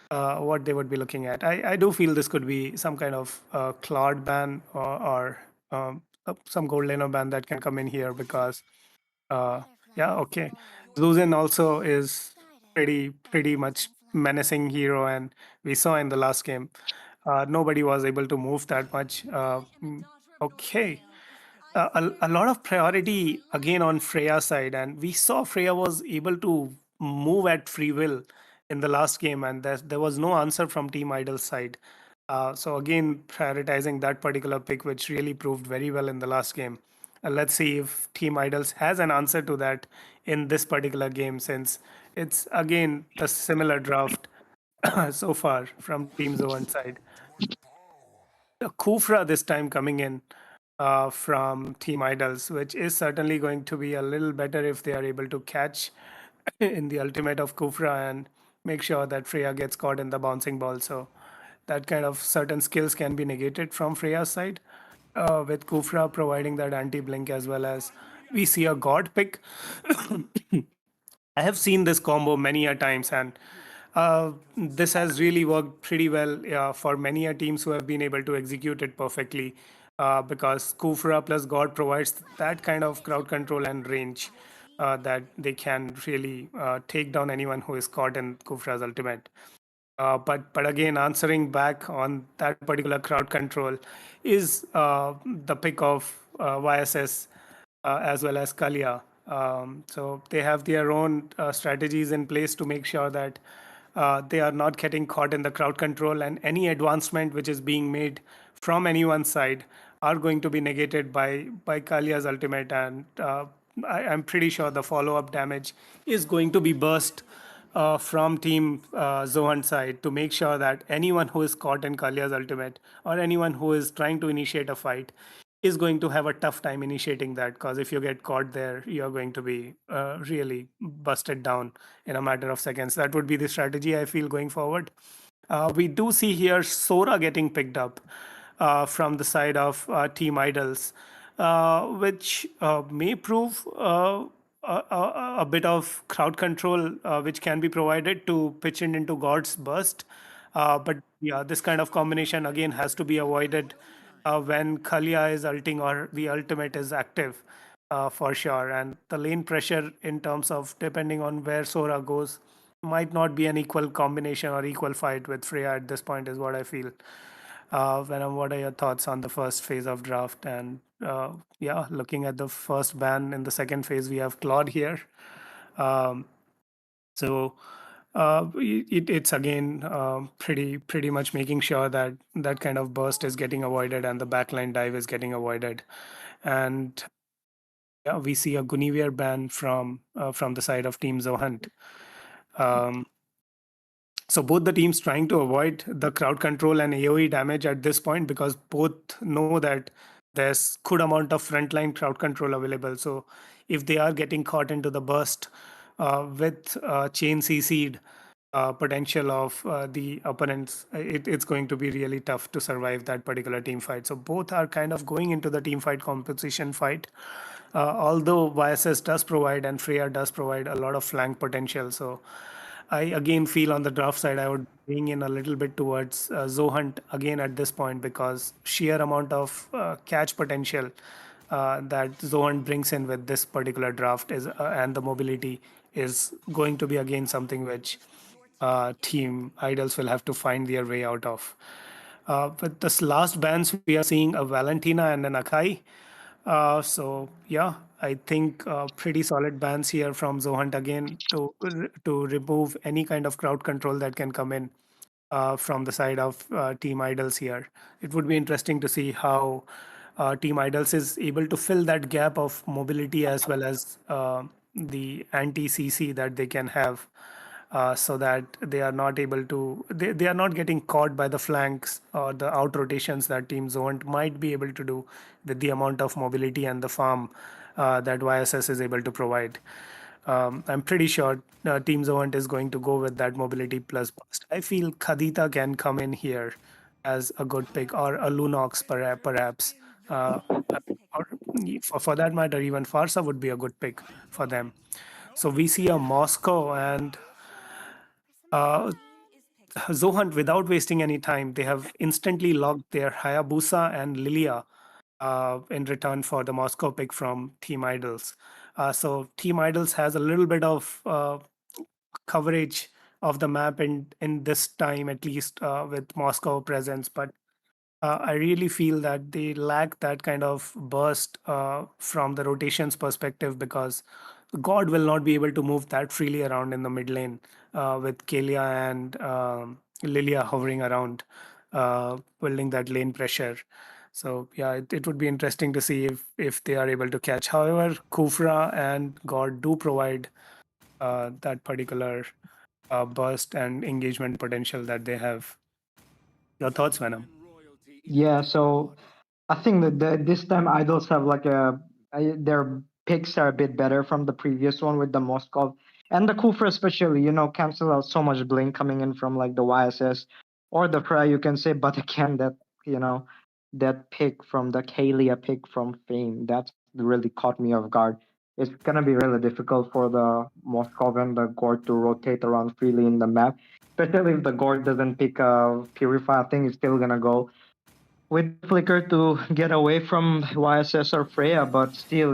What they would be looking at. I do feel this could be some kind of Claude ban or some gold laner ban that can come in here because yeah, okay. Luzin also is pretty much menacing hero, and we saw in the last game, nobody was able to move that much. Okay, a lot of priority again on Freya's side, and we saw Freya was able to move at free will in the last game, and there was no answer from Team Idol's side. So again, prioritizing that particular pick, which really proved very well in the last game. Let's see if Team Idols has an answer to that in this particular game, since it's again a similar draft so far from Team Zone side. Kufra this time coming in. from Team Idols, which is certainly going to be a little better if they are able to catch in the ultimate of Kufra and make sure that Freya gets caught in the bouncing ball. So that kind of certain skills can be negated from Freya's side, with Kufra providing that anti-blink, as well as we see a god pick. I have seen this combo many a times, and this has really worked pretty well for many a teams who have been able to execute it perfectly. Because Kufra plus God provides that kind of crowd control and range that they can really take down anyone who is caught in Kufra's ultimate. But again, answering back on that particular crowd control is the pick of YSS as well as Kalia. So they have their own strategies in place to make sure that they are not getting caught in the crowd control, and any advancement which is being made from anyone's side are going to be negated by Kalia's ultimate, and I'm pretty sure the follow-up damage is going to be burst from Team Zohan side to make sure that anyone who is caught in Kalia's ultimate or anyone who is trying to initiate a fight is going to have a tough time initiating that, because if you get caught there, you're going to be really busted down in a matter of seconds. That would be the strategy I feel going forward. We do see here Sora getting picked up from the side of Team Idols, which may prove a bit of crowd control which can be provided to pitch in into God's burst. But yeah, this kind of combination again has to be avoided when Khalia is ulting or the ultimate is active, for sure. And the lane pressure in terms of depending on where Sora goes might not be an equal combination or equal fight with Freya at this point, is what I feel. Venom, what are your thoughts on the first phase of draft? And yeah, looking at the first ban in the second phase, we have Claude here. Um, so it's again pretty much making sure that that kind of burst is getting avoided and the backline dive is getting avoided. And yeah, we see a Guinevere ban from the side of Team Zohunt. Um, So both the teams trying to avoid the crowd control and AoE damage at this point, because both know that there's good amount of frontline crowd control available. So if they are getting caught into the burst with chain CC'd potential of the opponents, it's going to be really tough to survive that particular team fight. So both are kind of going into the team fight composition fight. Although YSS does provide and Freya does provide a lot of flank potential. So I again feel on the draft side, I would bring in a little bit towards Zohunt again at this point, because sheer amount of catch potential that Zohunt brings in with this particular draft is and the mobility is going to be again something which Team Idols will have to find their way out of. With this last bans, we are seeing a Valentina and an Akai. So yeah, I think pretty solid bans here from Zohunt again to remove any kind of crowd control that can come in from the side of Team Idols here. It would be interesting to see how Team Idols is able to fill that gap of mobility as well as the anti CC that they can have, so that they are not able to they are not getting caught by the flanks or the out rotations that Team Zoant might be able to do with the amount of mobility and the farm that YSS is able to provide. I'm pretty sure Team Zoant is going to go with that mobility plus burst. I feel Khadita can come in here as a good pick, or a Lunox perhaps. Or for that matter, even Farsa would be a good pick for them. So we see a Moscow and Zohunt, without wasting any time, they have instantly logged their Hayabusa and Lilia in return for the Moscow pick from Team Idols. So Team Idols has a little bit of coverage of the map in this time, at least with Moscow presence, but I really feel that they lack that kind of burst from the rotations perspective, because God will not be able to move that freely around in the mid lane with Kalia and Lilia hovering around, building that lane pressure. So yeah, it would be interesting to see if they are able to catch. However, Kufra and God do provide that particular burst and engagement potential that they have. Your thoughts, Venom? Yeah, so I think that this time idols have like their picks are a bit better from the previous one with the Moskov and the Kufra especially. Cancel out so much blink coming in from like the YSS or the Freya, you can say. But again, you know that pick from the Kalia pick from Fame that's really caught me off guard. It's gonna be really difficult for the Moskov and the Gord to rotate around freely in the map, especially if the Gord doesn't pick Purify. I think it's still gonna go with the flicker to get away from YSS or Freya, but still,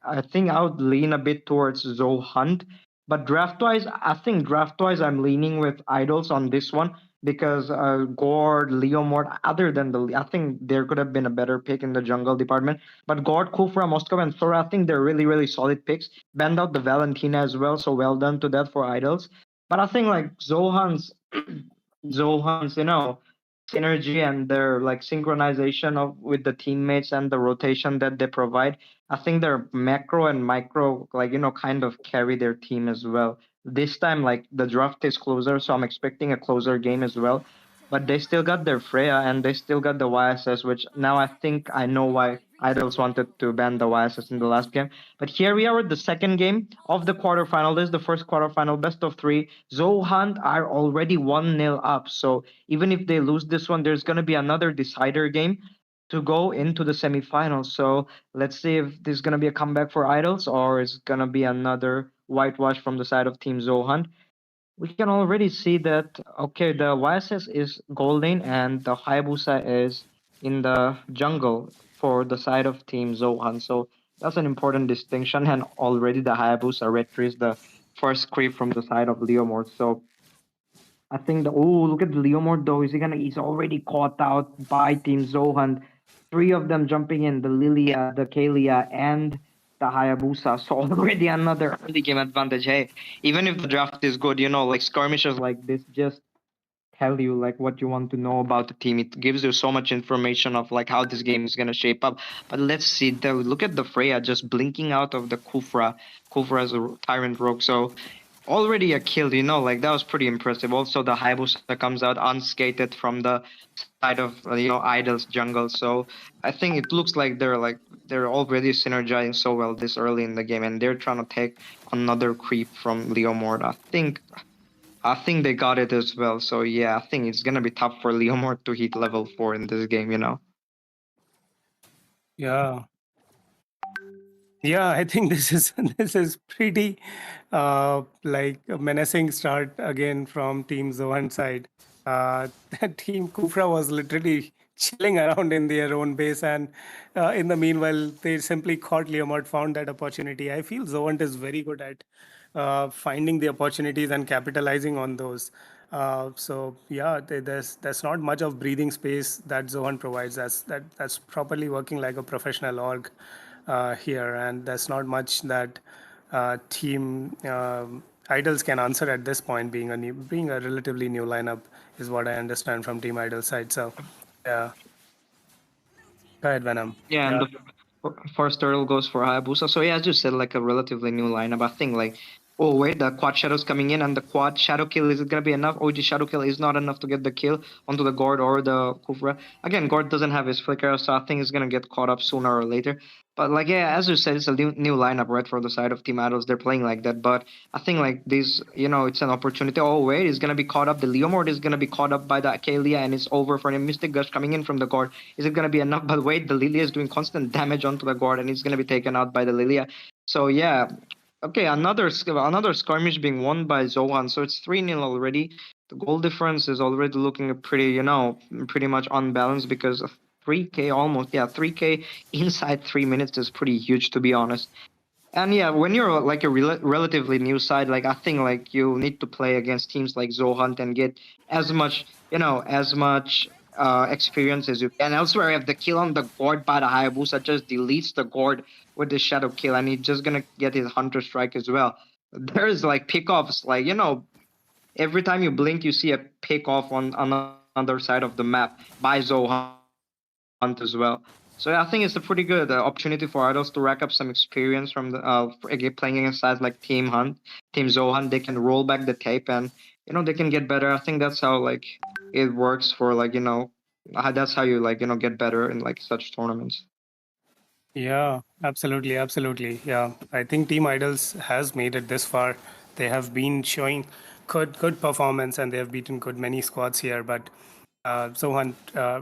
I think I would lean a bit towards Zoe Hunt. But draft wise, I'm leaning with Idols on this one because Gord, Leomord, other than I think there could have been a better pick in the jungle department. But Gord, Kufra, Moskov, and Sora, I think they're really, really solid picks. Banned out the Valentina as well, so well done to that for Idols. But I think like Zohan's, Zohan's, synergy and their like synchronization of with the teammates and the rotation that they provide. I think their macro and micro like kind of carry their team as well. This time like the draft is closer, so I'm expecting a closer game as well. But they still got their Freya and they still got the YSS, which now I think I know why Idols wanted to ban the YSS in the last game. But here we are at the second game of the quarterfinal. This is the first quarterfinal, best of three. Zohan are already 1-0 up. So even if they lose this one, there's going to be another decider game to go into the semifinals. So let's see if this is going to be a comeback for Idols or it's going to be another whitewash from the side of Team Zohan. We can already see that, okay, the YSS is golden and the Hayabusa is in the jungle for the side of Team Zohan. So that's an important distinction. And already the Hayabusa retrieves the first creep from the side of Leomord. So I think look at Leomord though. He's already caught out by Team Zohan. Three of them jumping in, the Lilia, the Kalia, and the Hayabusa. So already another early game advantage. Hey, even if the draft is good, like skirmishes like this just tell you like what you want to know about the team. It gives you so much information of like how this game is gonna shape up. But let's see. Look at the Freya just blinking out of the Kufra. Kufra as a tyrant rogue. So already a kill, like that was pretty impressive. Also, the Hayabusa comes out unscathed from the side of Idol's jungle. So I think it looks like they're already synergizing so well this early in the game, and they're trying to take another creep from Leomord. I think they got it as well. So yeah, I think it's gonna be tough for Leomord to hit level 4 in this game. Yeah. Yeah, I think this is this is pretty like a menacing start again from Team Zohan side. Team Kufra was literally chilling around in their own base, and in the meanwhile, they simply caught Leomord, found that opportunity. I feel Zohan is very good at finding the opportunities and capitalizing on those. So yeah, there's not much of breathing space that Zohan provides. That's properly working like a professional org here, and there's not much that team idols can answer at this point. Being a relatively new lineup is what I understand from Team Idol side. So yeah, go ahead, Venom. Yeah, and Yeah. the first turtle goes for Hayabusa. So yeah, as you said, like a relatively new lineup. I think like, oh wait, the quad shadow's coming in, and the quad shadow kill is it gonna be enough? Oh, the shadow kill is not enough to get the kill onto the Gord or the Kufra. Again, Gord doesn't have his flicker, so I think he's gonna get caught up sooner or later. But like yeah, as you said, it's a new lineup, right? For the side of Team Idols, they're playing like that. But I think like this, it's an opportunity. Oh wait, he's gonna be caught up. The Leomord is gonna be caught up by the Akalia, and it's over for him. Mystic Gush coming in from the Gord. Is it gonna be enough? But wait, the Lilia is doing constant damage onto the Gord, and he's gonna be taken out by the Lilia. So yeah, okay, another skirmish being won by Zohan. So it's 3-0 already. The goal difference is already looking pretty, pretty much unbalanced because of 3K almost. Yeah, 3K inside 3 minutes is pretty huge to be honest. And yeah, when you're like a relatively new side, like I think like you need to play against teams like Zohunt and get as much, experience as you can. Elsewhere, if the kill on the Gord by the Hayabusa just deletes the Gord with the Shadow kill, and he's just gonna get his Hunter Strike as well. There's like pickoffs, like every time you blink, you see a pickoff on another side of the map by Zohunt as well. So yeah, I think it's a pretty good opportunity for idols to rack up some experience from the again, playing against sides like Team Zohan. They can roll back the tape and they can get better. I think that's how like it works for like That's how you get better in like such tournaments. Yeah, absolutely, absolutely. Yeah, I think Team Idols has made it this far. They have been showing good performance, and they have beaten good many squads here. But Zohan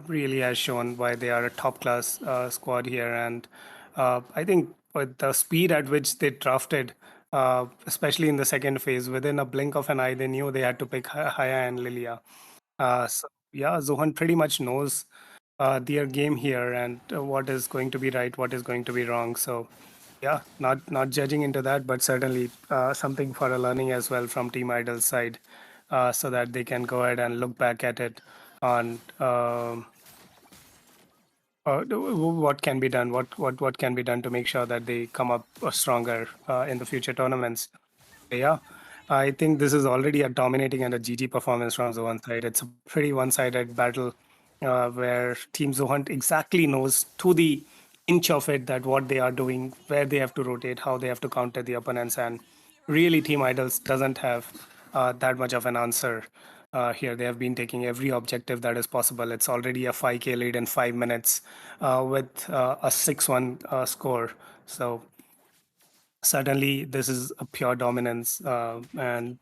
really has shown why they are a top class squad here, and I think with the speed at which they drafted, especially in the second phase, within a blink of an eye, they knew they had to pick Haya and Lilia. So yeah, Zohan pretty much knows their game here and what is going to be right, what is going to be wrong. So yeah, not judging into that, but certainly something for a learning as well from Team Idol's side, so that they can go ahead and look back at it on what can be done, what can be done to make sure that they come up stronger in the future tournaments. Yeah, I think this is already a dominating and a GG performance from Zohan side. It's a pretty one-sided battle where Team Zohan exactly knows to the inch of it that what they are doing, where they have to rotate, how they have to counter the opponents, and really Team Idols doesn't have that much of an answer here. They have been taking every objective that is possible. It's already a 5K lead in 5 minutes with a 6-1 score. So certainly this is a pure dominance, and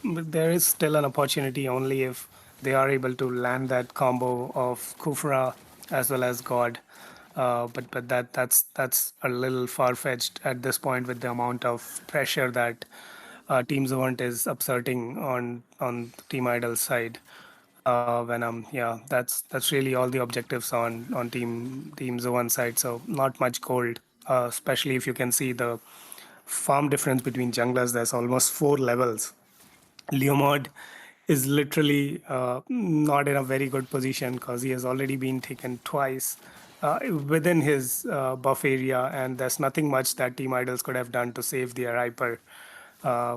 there is still an opportunity only if they are able to land that combo of Kufra as well as God. But that's a little far fetched at this point with the amount of pressure that Team Zavant is exerting on Team Idol's side. Venom, yeah, that's really all the objectives on Team Zoan side. So not much gold, especially if you can see the farm difference between junglers. There's almost 4 levels. Leomord is literally not in a very good position because he has already been taken twice within his buff area, and there's nothing much that Team Idols could have done to save their hyper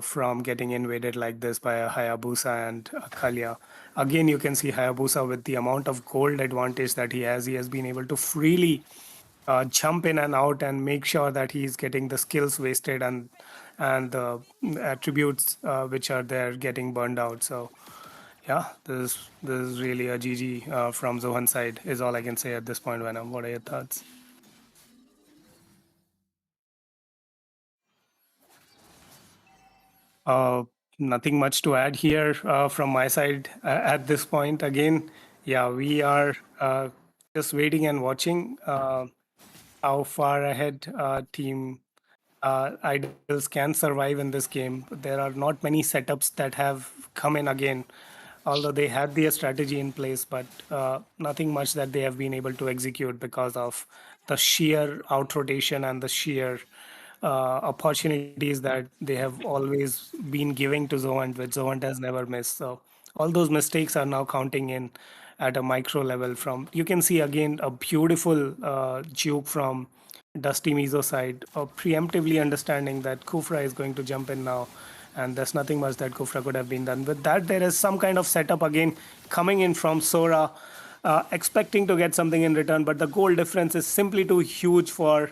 from getting invaded like this by a Hayabusa and a Kalia. Again, you can see Hayabusa with the amount of gold advantage that he has. He has been able to freely jump in and out and make sure that he's getting the skills wasted and the attributes which are there getting burned out. So yeah, this is really a GG from Zohan's side is all I can say at this point. Venom, what are your thoughts? Uh, Nothing much to add here from my side at this point. Again, yeah, we are just waiting and watching how far ahead Team Idols can survive in this game. There are not many setups that have come in again, although they had their strategy in place, but nothing much that they have been able to execute because of the sheer out rotation and the sheer opportunities that they have always been giving to Zoant, which Zoant has never missed. So all those mistakes are now counting in at a micro level. From you can see again a beautiful juke from Dusty Mizo side, preemptively understanding that Kufra is going to jump in now, and there's nothing much that Kufra could have been done. With that, there is some kind of setup again coming in from Sora, expecting to get something in return, but the goal difference is simply too huge for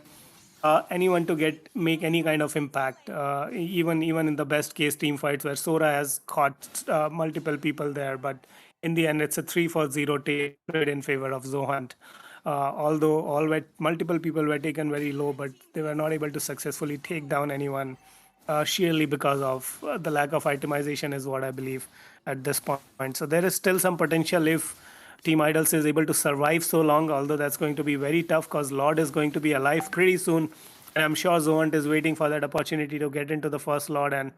anyone to make any kind of impact. Even in the best case team fights where Sora has caught multiple people there, but in the end it's a 3-0 trade in favor of Zohant. Although multiple people were taken very low, but they were not able to successfully take down anyone sheerly because of the lack of itemization is what I believe at this point. So there is still some potential if Team Idols is able to survive so long, although that's going to be very tough because Lord is going to be alive pretty soon. And I'm sure Zoant is waiting for that opportunity to get into the first Lord and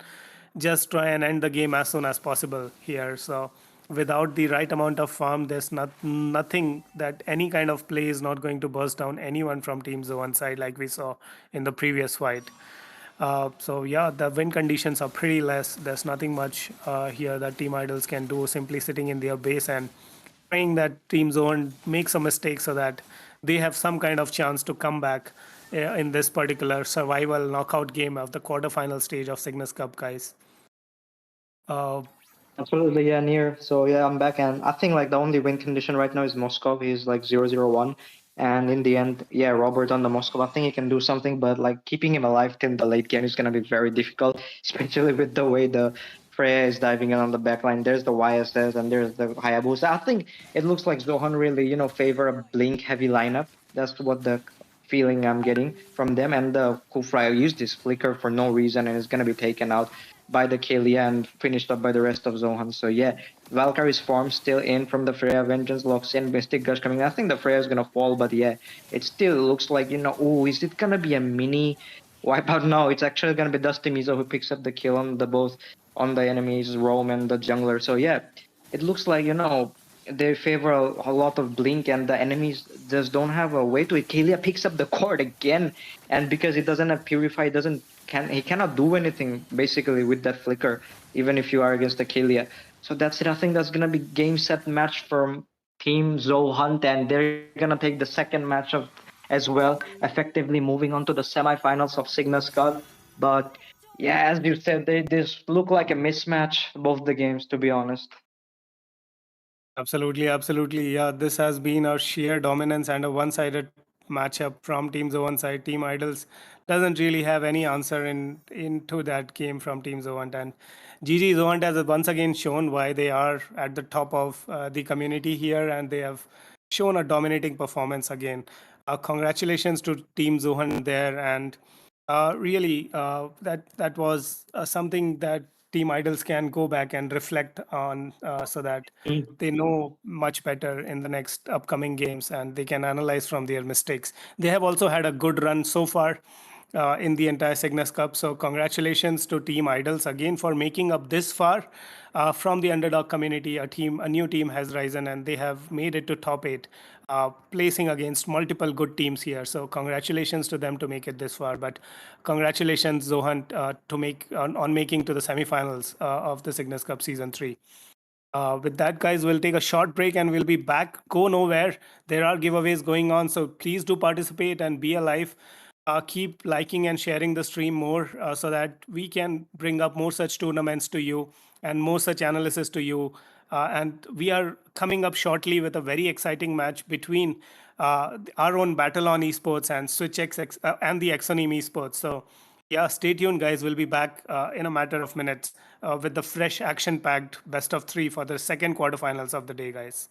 just try and end the game as soon as possible here. So without the right amount of farm, there's nothing that any kind of play is not going to burst down anyone from Team Zoan side like we saw in the previous fight. So yeah, the win conditions are pretty less. There's nothing much here that Team Idols can do, simply sitting in their base and praying that Team Zone makes a mistake so that they have some kind of chance to come back in this particular survival knockout game of the quarterfinal stage of Cygnus Cup, guys. Uh, Absolutely, yeah, near. So yeah, I'm back, and I think like the only win condition right now is Moscow. He's like 0-0-1, and in the end, yeah, Robert on the Moscow. I think he can do something, but like keeping him alive till the late game is gonna be very difficult, especially with the way the Freya is diving in on the back line. There's the YSS and there's the Hayabusa. I think it looks like Zohan really, favor a blink heavy lineup. That's what the feeling I'm getting from them. And the Kufraya used this flicker for no reason and is gonna be taken out by the Kalia and finished up by the rest of Zohan. So yeah, Valkyrie's form still in from the Freya. Vengeance locks in, Mystic Gush coming. I think the Freya is gonna fall, but yeah, it still looks like, oh, is it gonna be a mini wipeout? No, it's actually gonna be Dusty Mizo who picks up the kill on the both on the enemies, Rome and the jungler. So yeah, it looks like they favor a lot of blink, and the enemies just don't have a way to it. Kalia picks up the cord again, and because it doesn't have purify, he cannot do anything basically with that flicker, even if you are against the Kalia. So that's it. I think that's gonna be game set match from Team Zohunt, and they're gonna take the second match of as well, effectively moving on to the semifinals of Cygnus Cup. But yeah, as you said, they this look like a mismatch, both the games, to be honest. Absolutely, absolutely. Yeah, this has been a sheer dominance and a one-sided matchup from Team Zone side. Team Idols doesn't really have any answer into that game from Team Zone, and GG Zone has once again shown why they are at the top of the community here, and they have shown a dominating performance again. Congratulations to Team Zohan there, and really that was something that Team Idols can go back and reflect on, so that they know much better in the next upcoming games and they can analyze from their mistakes. They have also had a good run so far in the entire Cygnus Cup. So congratulations to Team Idols again for making up this far from the underdog community. A new team has risen and they have made it to top 8, placing against multiple good teams here. So congratulations to them to make it this far. But congratulations Zohan to make on making to the semifinals of the Cygnus Cup Season 3. With that, guys, we'll take a short break and we'll be back. Go nowhere. There are giveaways going on, so please do participate and be alive. Keep liking and sharing the stream more so that we can bring up more such tournaments to you and more such analysis to you. And we are coming up shortly with a very exciting match between our own BattleOn Esports and SwitchX and the Exonym Esports. So yeah, stay tuned, guys. We'll be back in a matter of minutes with the fresh, action packed best of 3 for the second quarterfinals of the day, guys.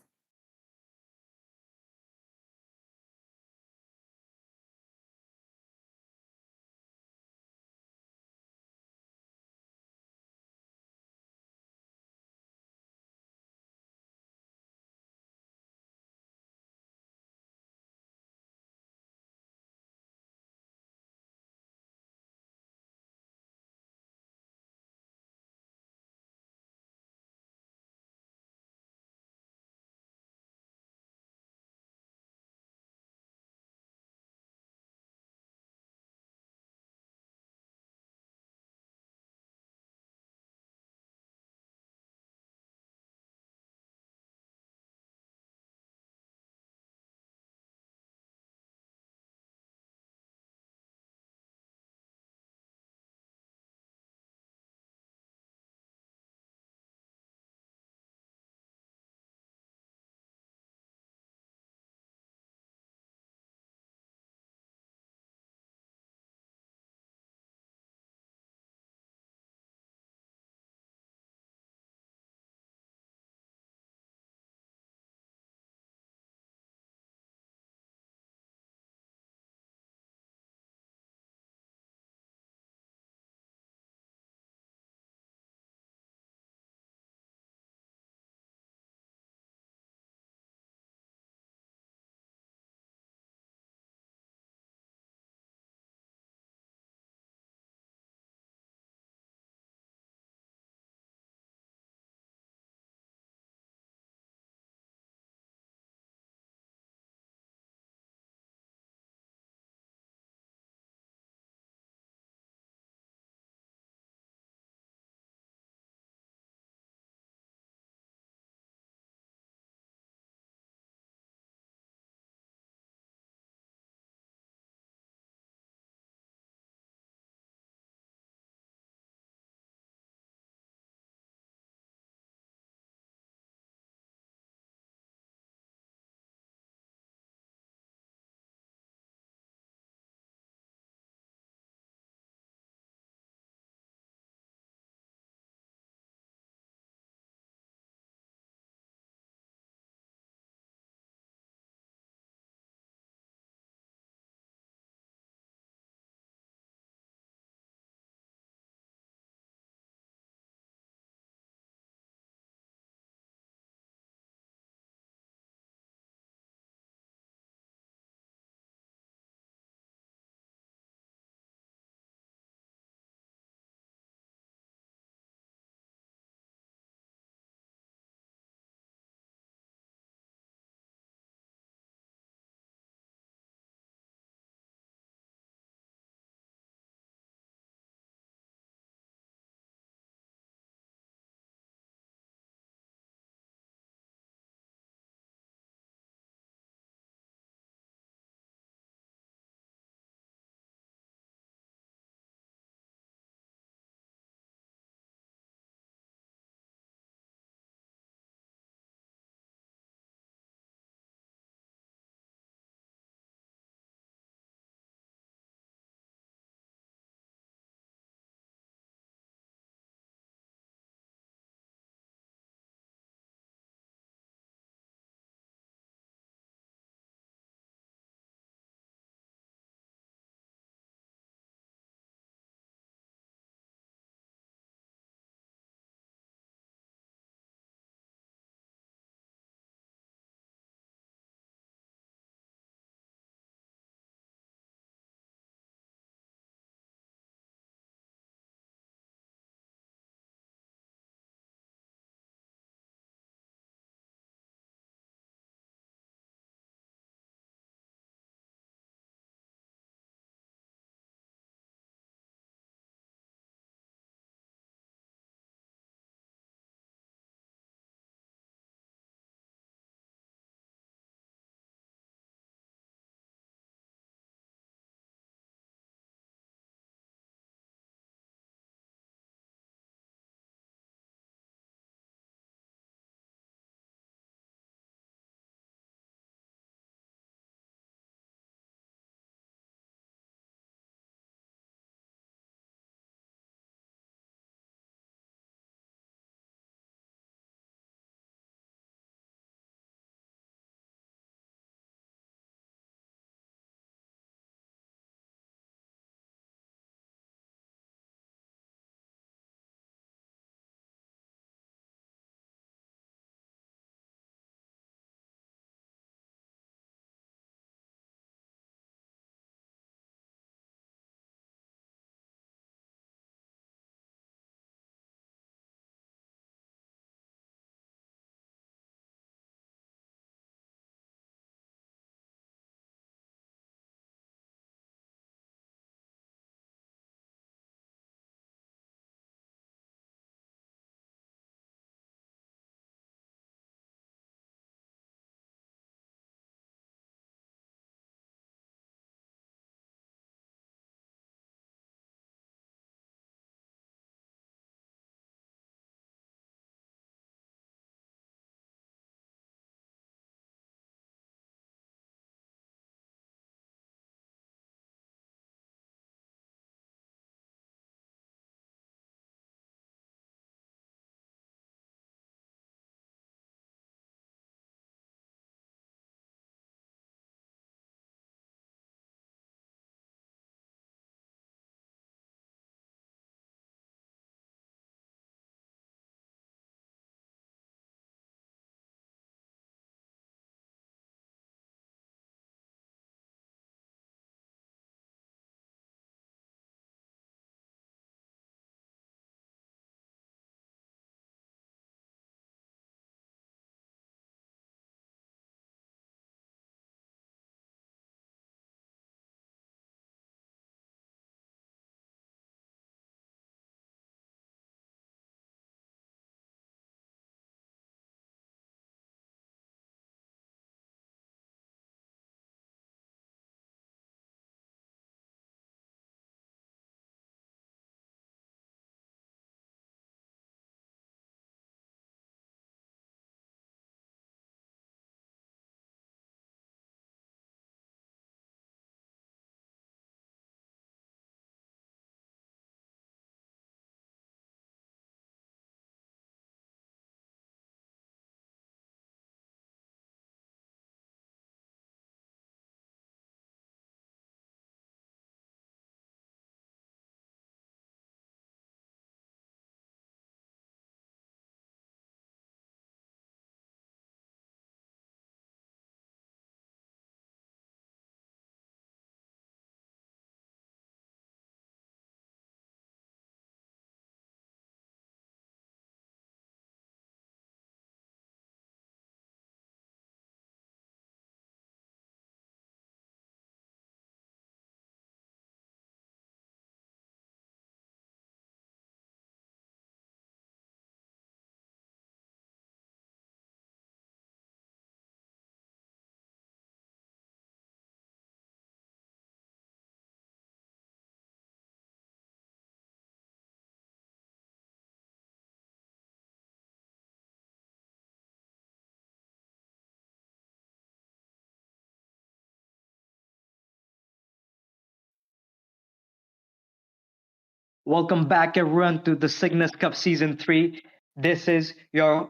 Welcome back, everyone, to the Cygnus Cup Season 3. This is your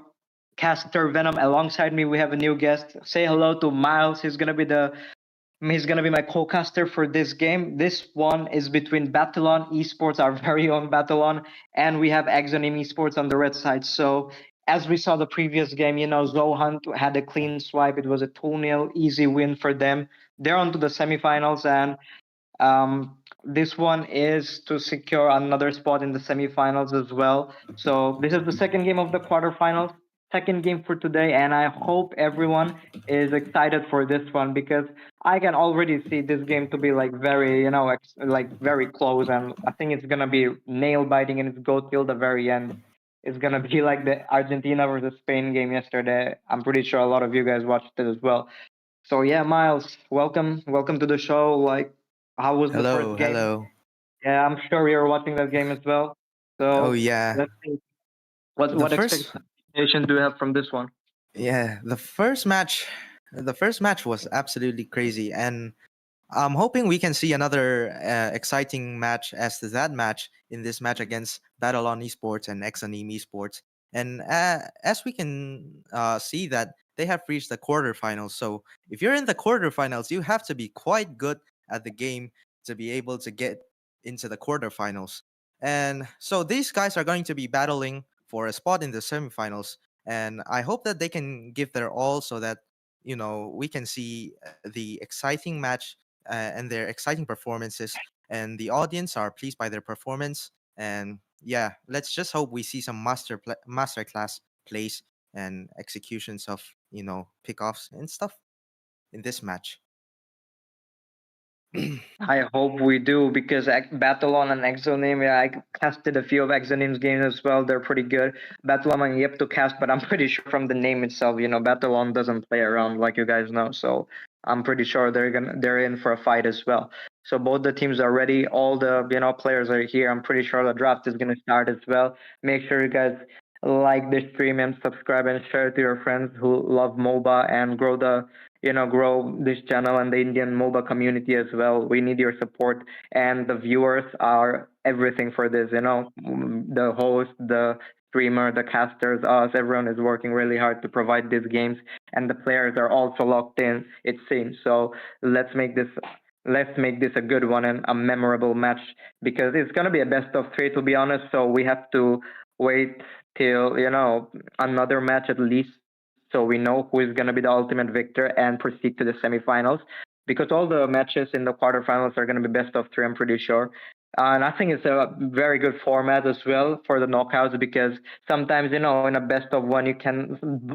caster Venom. Alongside me, we have a new guest. Say hello to Miles. He's gonna be my co-caster for this game. This one is between BattleOn Esports, our very own BattleOn, and we have Exonym Esports on the red side. So as we saw the previous game, Zohan had a clean swipe. It was a 2-0 easy win for them. They're on to the semifinals, and this one is to secure another spot in the semifinals as well. So this is the second game of the quarterfinals, second game for today, and I hope everyone is excited for this one because I can already see this game to be like very, like very close, and I think it's gonna be nail biting and it's go till the very end. It's gonna be like the Argentina versus Spain game yesterday. I'm pretty sure a lot of you guys watched it as well. So yeah, Miles, welcome to the show. Like, how was the first Hello, game? hello. Yeah, I'm sure you're watching that game as well. Oh So yeah. let's see. What The what first expectation do you have from this one? yeah, the first match was absolutely crazy, and I'm hoping we can see another exciting match as to that match in this match against BattleOn Esports and Exonym Esports. And as we can see that they have reached the quarterfinals. So if you're in the quarterfinals, you have to be quite good at the game to be able to get into the quarterfinals. And so these guys are going to be battling for a spot in the semifinals. And I hope that they can give their all so that we can see the exciting match and their exciting performances, and the audience are pleased by their performance. And yeah, let's just hope we see some masterclass plays and executions of pickoffs and stuff in this match. I hope we do because Battlon and Exonym, yeah, I casted a few of Exonym's games as well. They're pretty good. Battlon I'm yet to cast, but I'm pretty sure from the name itself, Battlon doesn't play around like you guys know. So I'm pretty sure they're in for a fight as well. So both the teams are ready. All the players are here. I'm pretty sure the draft is gonna start as well. Make sure you guys like this stream and subscribe and share it to your friends who love MOBA and grow this channel and the Indian MOBA community as well. We need your support, and the viewers are everything for this. The host, the streamer, the casters, us, everyone is working really hard to provide these games, and the players are also locked in. It seems so. Let's make this. Let's make this a good one and a memorable match because it's gonna be a best of three, to be honest. So we have to wait till another match at least so we know who is going to be the ultimate victor and proceed to the semifinals because all the matches in the quarterfinals are going to be best of three, I'm pretty sure. And I think it's a very good format as well for the knockouts because sometimes, in a best of one,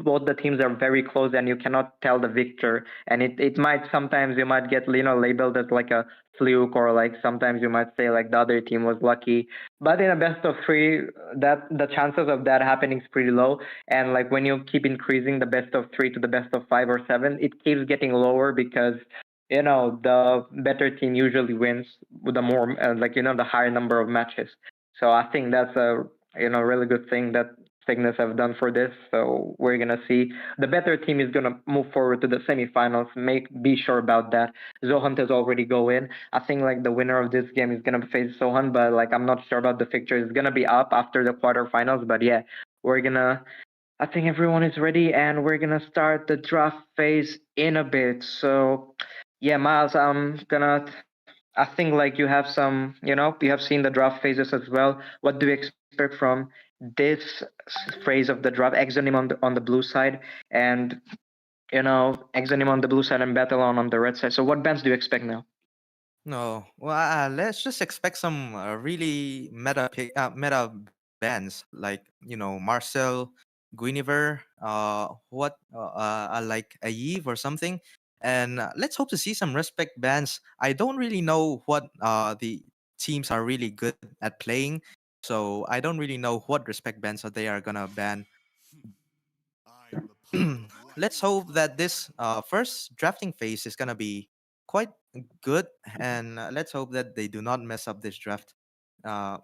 both the teams are very close and you cannot tell the victor. And it might sometimes you might get, labeled as like a fluke, or like sometimes you might say like the other team was lucky. But in a best of three, that the chances of that happening is pretty low. And like when you keep increasing the best of three to the best of 5 or 7, it keeps getting lower because the better team usually wins with the more the higher number of matches. So I think that's a really good thing that Cygnus have done for this. So we're gonna see the better team is gonna move forward to the semifinals. Be sure about that. Zohan has already go in. I think like the winner of this game is gonna face Zohan, but like I'm not sure about the fixture. It's gonna be up after the quarterfinals, but yeah, we're gonna I think everyone is ready and we're gonna start the draft phase in a bit. So yeah, Miles, I think like you have you have seen the draft phases as well. What do you expect from this phase of the draft? Exonym on the blue side and Exonym on the blue side and BattleOn on the red side. So what bands do you expect now? No, well, let's just expect some really meta bands like Marcel, Guinevere, like Eve or something, and let's hope to see some respect bands. I don't really know what the teams are really good at playing, so I don't really know what respect bands are they are gonna ban. Let's hope that this first drafting phase is gonna be quite good, and let's hope that they do not mess up this draft. Uh,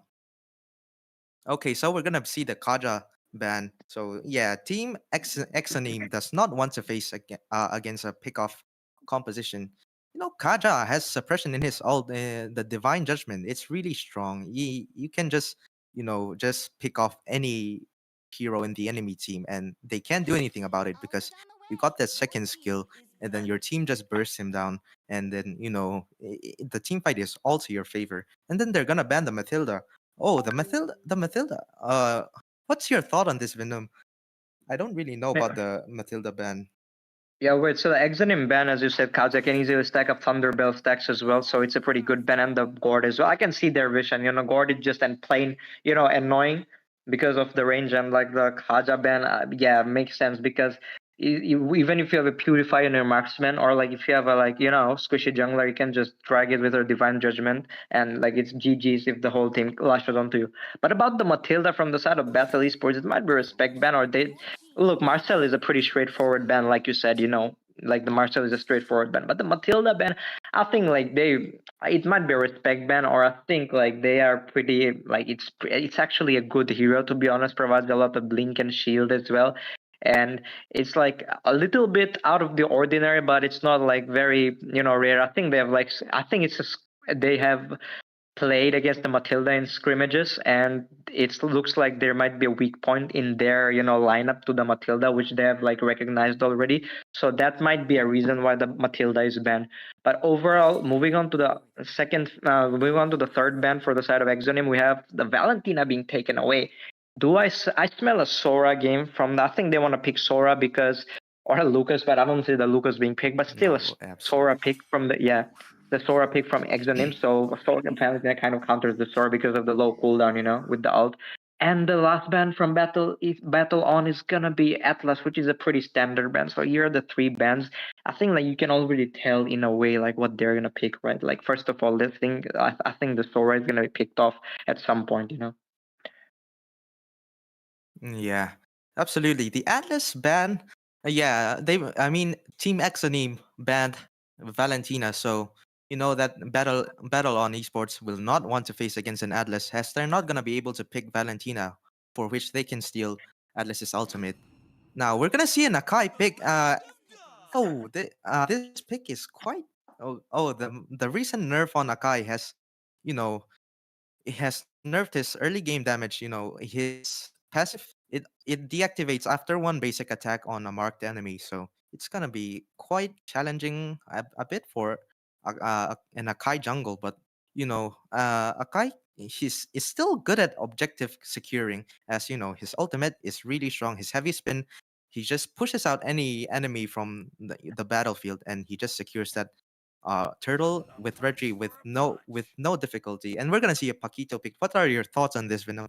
okay, so we're gonna see the Kaja ban. So yeah, Team Exonym does not want to face against a pick-off composition. Kaja has suppression in his ult, the divine judgment. It's really strong. You can just pick off any hero in the enemy team, and they can't do anything about it because you got that second skill, and then your team just bursts him down, and then the team fight is all to your favor. And then they're gonna ban the Matilda. Oh, the Matilda. What's your thought on this, Venom? I don't really know about the Matilda ban. Yeah, wait, so the Exonym ban, as you said, Kaja can easily stack up Thunderbell stacks as well, so it's a pretty good ban, and the Gord as well. I can see their vision, Gord is just and plain, annoying because of the range, and like the Kaja ban, yeah, makes sense because even if you have a Purify in your marksman, or like if you have a squishy jungler, you can just drag it with her Divine Judgment, and like it's GG's if the whole team lashes onto you. But about the Matilda from the side of Battle Esports, it might be a respect ban, or they look, Marcel is a pretty straightforward ban, like you said, like the Marcel is a straightforward ban. But the Matilda ban, I think like it might be a respect ban, or I think like they are pretty, like it's actually a good hero, to be honest, provides a lot of blink and shield as well. And it's like a little bit out of the ordinary, but it's not like very, rare. I think they have I think they have played against the Matilda in scrimmages, and it looks like there might be a weak point in their lineup to the Matilda, which they have like recognized already. So that might be a reason why the Matilda is banned. But overall, moving on to the third ban for the side of Exonym, we have the Valentina being taken away. I smell a Sora game from I think they want to pick Sora because or a Lucas, but I don't see the Lucas being picked. But still, No, a Sora absolutely. pick from the Sora pick from Exonym. So Sora apparently kind of counters the Sora because of the low cooldown, with the ult. And the last band from BattleOn is gonna be Atlas, which is a pretty standard band. So here are the three bands. I think like you can already tell in a way like what they're gonna pick, right? Like first of all, I think the Sora is gonna be picked off at some point. Yeah, absolutely. The Atlas ban, yeah, I mean, Team Exonym banned Valentina, so you know that battle on esports will not want to face against an Atlas, as they're not gonna be able to pick Valentina, for which they can steal Atlas's ultimate. Now we're gonna see an Akai pick. This pick is quite. The recent nerf on Akai has, you know, it has nerfed his early game damage. His passive it deactivates after one basic attack on a marked enemy, so it's gonna be quite challenging a bit for an Akai jungle. But Akai is still good at objective securing, as his ultimate is really strong. His heavy spin, he just pushes out any enemy from the battlefield, and he just secures that turtle with Reggie with no difficulty. And we're gonna see a Paquito pick. What are your thoughts on this, Venom?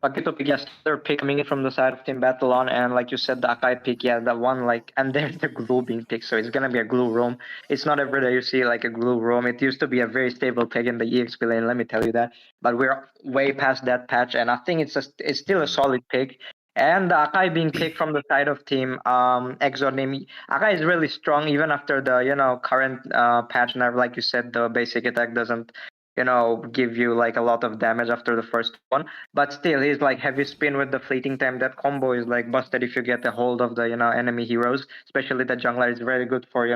Paquito pick, yes, they're pick coming in from the side of Team BattleOn, and like you said, the Akai pick, yeah, the one and there's the glue being picked, so it's gonna be a glue roam. It's not every day you see like a glue roam. It used to be a very stable pick in the EXP lane, let me tell you that. But we're way past that patch, and I think it's still a solid pick. And the Akai being picked from the side of Team Exonym, Akai is really strong even after the current patch nerf. Like you said, the basic attack doesn't give you like a lot of damage after the first one, but still he's like heavy spin with the fleeting time. That combo is like busted if you get a hold of the enemy heroes, especially the jungler is very good for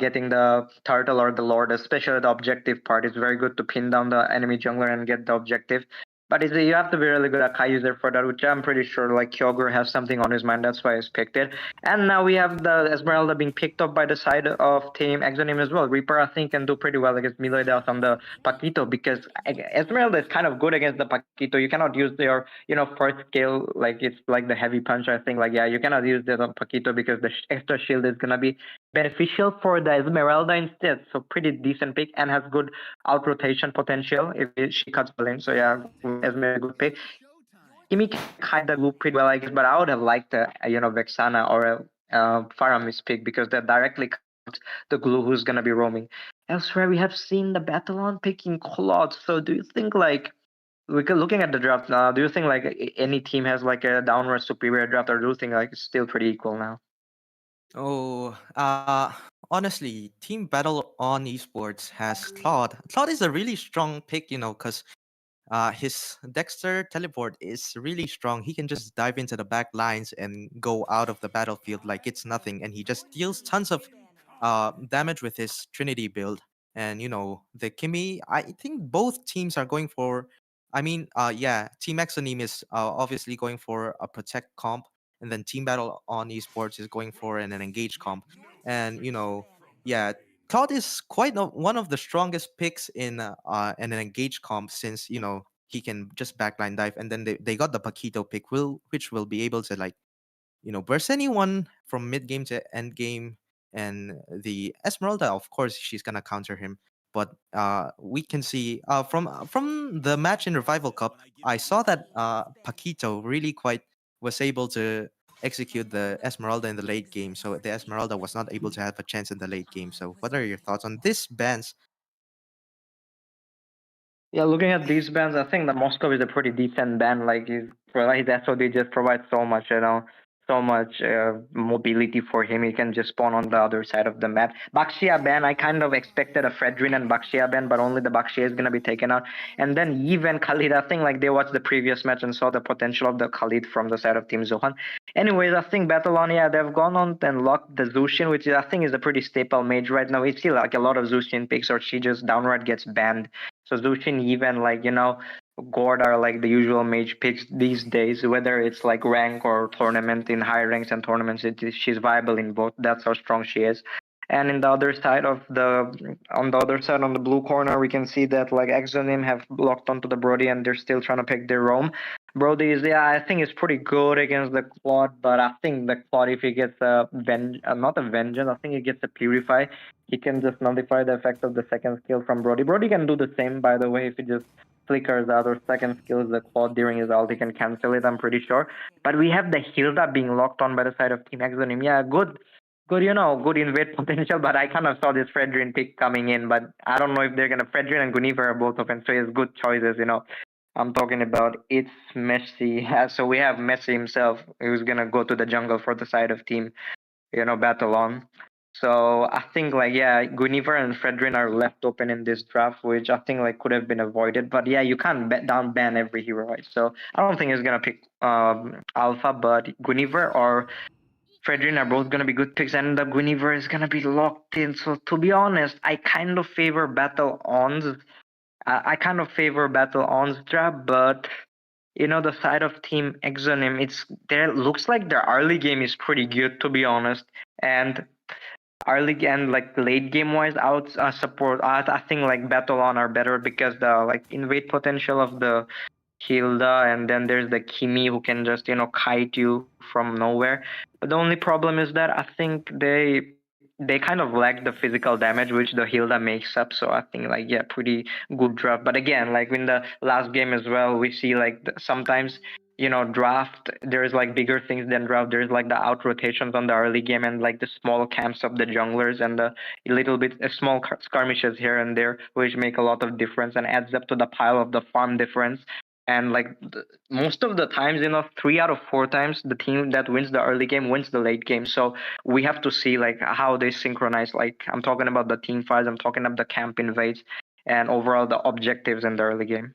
getting the turtle or the lord, especially the objective part is very good to pin down the enemy jungler and get the objective. But you have to be really good at Kai user for that, which I'm pretty sure like Kyogre has something on his mind. That's why he's picked it. And now we have the Esmeralda being picked up by the side of Team Exonym as well. Reaper, I think, can do pretty well against Miloidas on the Paquito because Esmeralda is kind of good against the Paquito. You cannot use their, first skill, like it's like the heavy punch, I think. Like, yeah, you cannot use that on Paquito because the extra shield is going to be beneficial for the Esmeralda instead. So pretty decent pick and has good out rotation potential if she cuts the lane. So yeah, Esmeralda good pick. Kimi can hide the glue pretty well, I guess, but I would have liked Vexana or a Faramis pick because that directly counts the glue who's gonna be roaming. Elsewhere, we have seen the BattleOn picking Claude. So do you think like looking at the draft now, do you think like any team has like a downward superior draft, or do you think like it's still pretty equal now? Oh, honestly, Team Battle on Esports has Claude. Claude is a really strong pick, because his Dexter teleport is really strong. He can just dive into the back lines and go out of the battlefield like it's nothing, and he just deals tons of damage with his Trinity build. And the Kimi, I think both teams are going for. I mean, yeah, Team Exonym is obviously going for a protect comp, and then Team Battle on Esports is going for an engage comp. And yeah, Cloud is quite one of the strongest picks in an engage comp, since he can just backline dive, and then they got the Paquito pick, which will be able to like burst anyone from mid game to end game. And the Esmeralda, of course, she's gonna counter him. But we can see from the match in Revival Cup, I saw that Paquito really quite was able to execute the Esmeralda in the late game. So the Esmeralda was not able to have a chance in the late game. So what are your thoughts on this bans? Yeah, looking at these bands, I think that Moscow is a pretty decent band. Like his SOD just provides so much, so much mobility for him. He can just spawn on the other side of the map. Baxia ban, I kind of expected a Fredrin and Baxia ban, but only the Baxia is gonna be taken out. And then Eve and Khalid, I think like they watched the previous match and saw the potential of the Khalid from the side of Team Zohan. Anyways, I think BattleOn, yeah, they've gone on and locked the Zushin, which I think is a pretty staple mage right now. We see like a lot of Zushin picks, or she just downright gets banned. So Zushin, even like Gord are like the usual mage picks these days, whether it's like rank or tournament. In high ranks and tournaments, she's viable in both. That's how strong she is. And in the other side on the blue corner, we can see that like Exonym have locked onto the Brody, and they're still trying to pick their roam. Brody is, yeah, I think it's pretty good against the Claude, but I think the Claude, if he gets not a vengeance, I think he gets a purify. He can just nullify the effect of the second skill from Brody. Brody can do the same, by the way, if he just flickers out or second skills the Claude during his ult, he can cancel it, I'm pretty sure. But we have the Hilda being locked on by the side of Team Exonym. Yeah, good, good invade potential, but I kind of saw this Fredrin pick coming in, but I don't know if they're gonna. Fredrin and Gunifer are both open, so he has good choices, I'm talking about it's Messi. So we have Messi himself, who's gonna go to the jungle for the side of Team, BattleOn. So I think like, yeah, Guinevere and Fredrin are left open in this draft, which I think like could have been avoided. But yeah, you can't down ban every hero, right? So I don't think he's gonna pick Alpha, but Guinevere or Fredrin are both gonna be good picks, and the Guinevere is gonna be locked in. So to be honest, I kind of favor BattleOn's. I kind of favor BattleOn's draft, but the side of Team Exonym, it's there. Looks like their early game is pretty good, to be honest, and early and like late game wise, I would support. I think like BattleOn are better because the like invade potential of the Hilda, and then there's the Kimi who can just kite you from nowhere. But the only problem is that I think they kind of lack the physical damage which the Hilda makes up. So I think like, yeah, pretty good draft. But again, like in the last game as well, we see like sometimes draft, there's like bigger things than draft. There's like the out rotations on the early game, and like the small camps of the junglers, and the little bit small skirmishes here and there, which make a lot of difference and adds up to the pile of the farm difference. And like most of the times, 3 out of 4 times, the team that wins the early game wins the late game. So we have to see like how they synchronize. Like I'm talking about the team fights, I'm talking about the camp invades, and overall the objectives in the early game.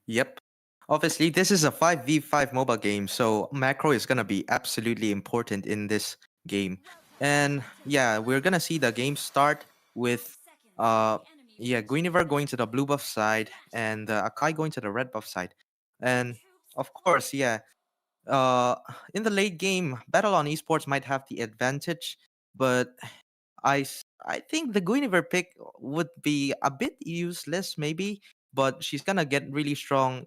Yep. Obviously, this is a 5v5 mobile game, so macro is going to be absolutely important in this game. And yeah, we're going to see the game start with Guinevere going to the blue buff side, and Akai going to the red buff side. And of course, yeah, in the late game, BattleOn Esports might have the advantage, but I think the Guinevere pick would be a bit useless, maybe, but she's gonna get really strong,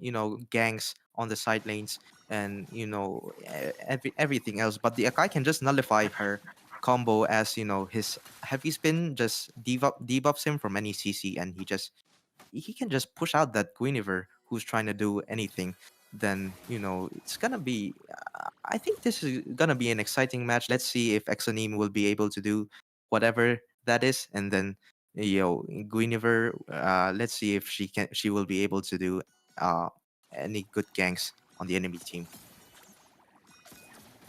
ganks on the side lanes, and everything else. But the Akai can just nullify her combo, as his heavy spin just debuffs him from any CC, and he can just push out that Guinevere who's trying to do anything. Then it's gonna be. I think this is gonna be an exciting match. Let's see if Exonym will be able to do whatever that is, and then Guinevere. Let's see if she will be able to do any good ganks on the enemy team.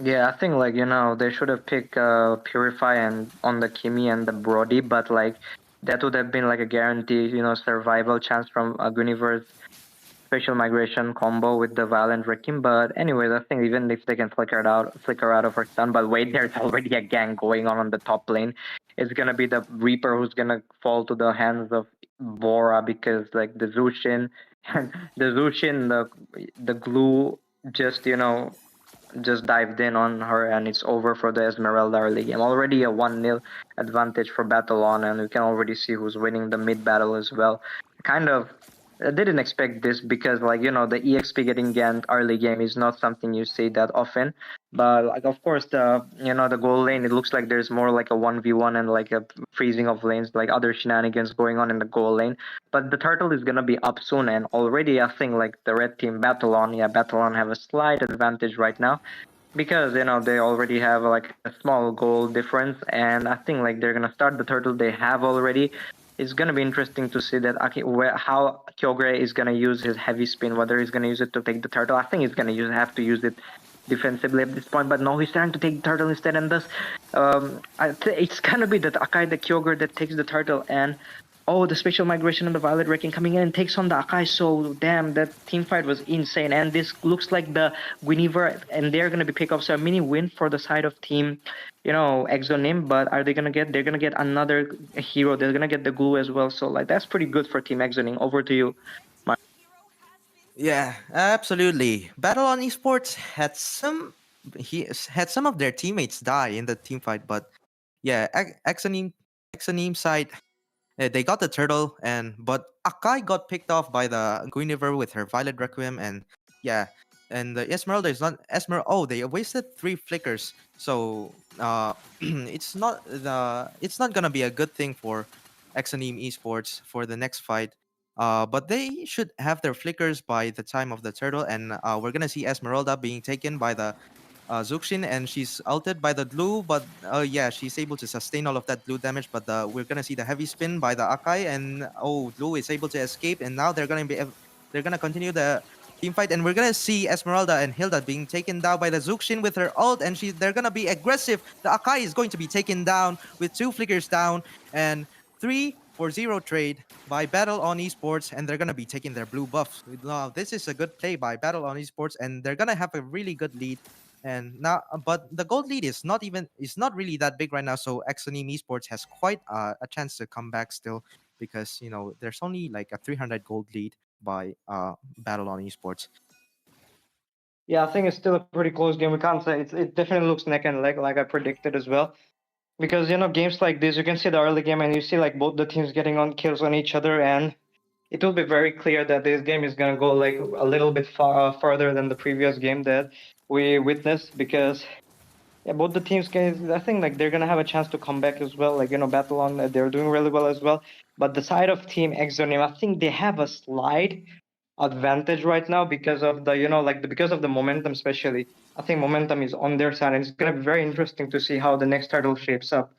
Yeah, I think like they should have picked Purify and on the Kimi and the Brody, but like that would have been like a guaranteed survival chance from Guinevere's special migration combo with the Violent Requiem. But anyways, I think even if they can flicker out of her stun, but wait, there's already a gang going on the top lane. It's gonna be the Reaper who's gonna fall to the hands of Bora because like the Zushin and the glue just just dived in on her, and it's over for the Esmeralda early game. Already a 1-0 advantage for BattleOn, and we can already see who's winning the mid battle as well. Kind of I didn't expect this because, like, the EXP getting ganked early game is not something you see that often. But, like, of course, the goal lane, it looks like there's more like a 1v1 and like a freezing of lanes, like other shenanigans going on in the goal lane. But the turtle is gonna be up soon, and already I think like the red team BattleOn have a slight advantage right now because they already have like a small goal difference, and I think like they're gonna start the turtle they have already. It's gonna be interesting to see that how Kyogre is gonna use his heavy spin, whether he's gonna use it to take the turtle. I think he's gonna have to use it defensively at this point, but no, he's trying to take the turtle instead, and thus it's gonna be that Akai the Kyogre that takes the turtle, and oh, the special migration and the Violet Wrecking coming in and takes on the Akai. So damn, that team fight was insane. And this looks like the Guinevere, and they're gonna be pick up. So a mini win for the side of team, Exonim. But are they gonna get? They're gonna get another hero. They're gonna get the glue as well. So like that's pretty good for Team Exonim. Over to you. Yeah, absolutely. BattleOn Esports had some of their teammates die in the team fight, but yeah, Exonim side, they got the turtle, but Akai got picked off by the Guinevere with her Violet Requiem, and yeah, and the Esmeralda is not Esmeralda. Oh, they wasted 3 flickers, so it's not gonna be a good thing for Exonim Esports for the next fight. But they should have their flickers by the time of the turtle, and we're gonna see Esmeralda being taken by the Zuxin, and she's ulted by the glue, but yeah, she's able to sustain all of that glue damage. But we're gonna see the heavy spin by the Akai, and glue is able to escape, and now they're gonna continue the team fight, and we're gonna see Esmeralda and Hilda being taken down by the Zuxin with her ult, and they're gonna be aggressive. The Akai is going to be taken down with 2 flickers down, and 3-for-0 trade by BattleOn Esports, and they're gonna be taking their blue buffs. Now, this is a good play by BattleOn Esports, and they're gonna have a really good lead. And now, but the gold lead is not really that big right now. So Exonim Esports has quite a chance to come back still, because there's only like a 300 gold lead by BattleOn Esports. Yeah, I think it's still a pretty close game. We can't say it definitely looks neck and leg like I predicted as well. Because games like this, you can see the early game and you see like both the teams getting on kills on each other, and it will be very clear that this game is gonna go like a little bit further than the previous game that we witnessed. Because yeah, both the teams can. I think like they're gonna have a chance to come back as well. Like BattleOn, they're doing really well as well. But the side of Team Exonim, I think they have a slight advantage right now because of the because of the momentum, especially. I think momentum is on their side, and it's gonna be very interesting to see how the next title shapes up.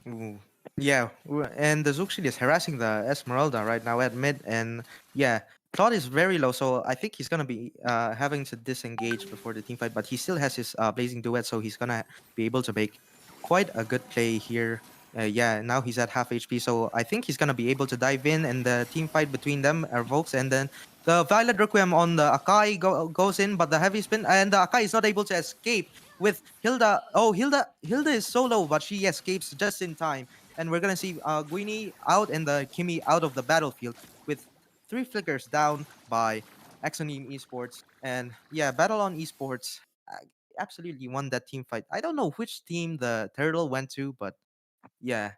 Ooh. Yeah, and the Zuxin is harassing the Esmeralda right now at mid, and yeah, Claude is very low, so I think he's gonna be having to disengage before the team fight, but he still has his Blazing Duet, so he's gonna be able to make quite a good play here. Yeah, now he's at half HP, so I think he's gonna be able to dive in, and the team fight between them evokes, and then the Violet Requiem on the Akai goes in, but the heavy spin, and the Akai is not able to escape with Hilda. Oh, Hilda is so low, but she escapes just in time. And we're gonna see Guini out and the Kimi out of the battlefield with 3 flickers down by Exonim Esports. And yeah, BattleOn Esports absolutely won that team fight. I don't know which team the turtle went to, but yeah.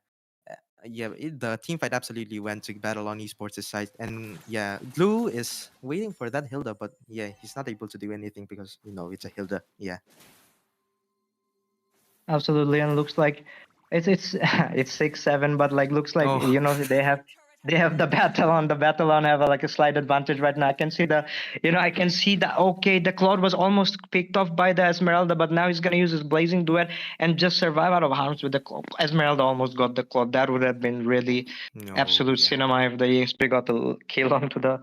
The team fight absolutely went to BattleOn Esports' side, and yeah, Glue is waiting for that Hilda, but yeah, he's not able to do anything because it's a Hilda. Yeah. Absolutely, and looks like it's it's 6-7, but like looks like Oh. they have the BattleOn. The BattleOn have like a slight advantage right now. I can see the Claude was almost picked off by the Esmeralda, but now he's gonna use his Blazing Duet and just survive out of harms with the Claude. Esmeralda almost got the Claude. That would have been really No, absolute yeah. cinema if the EXP got the kill onto the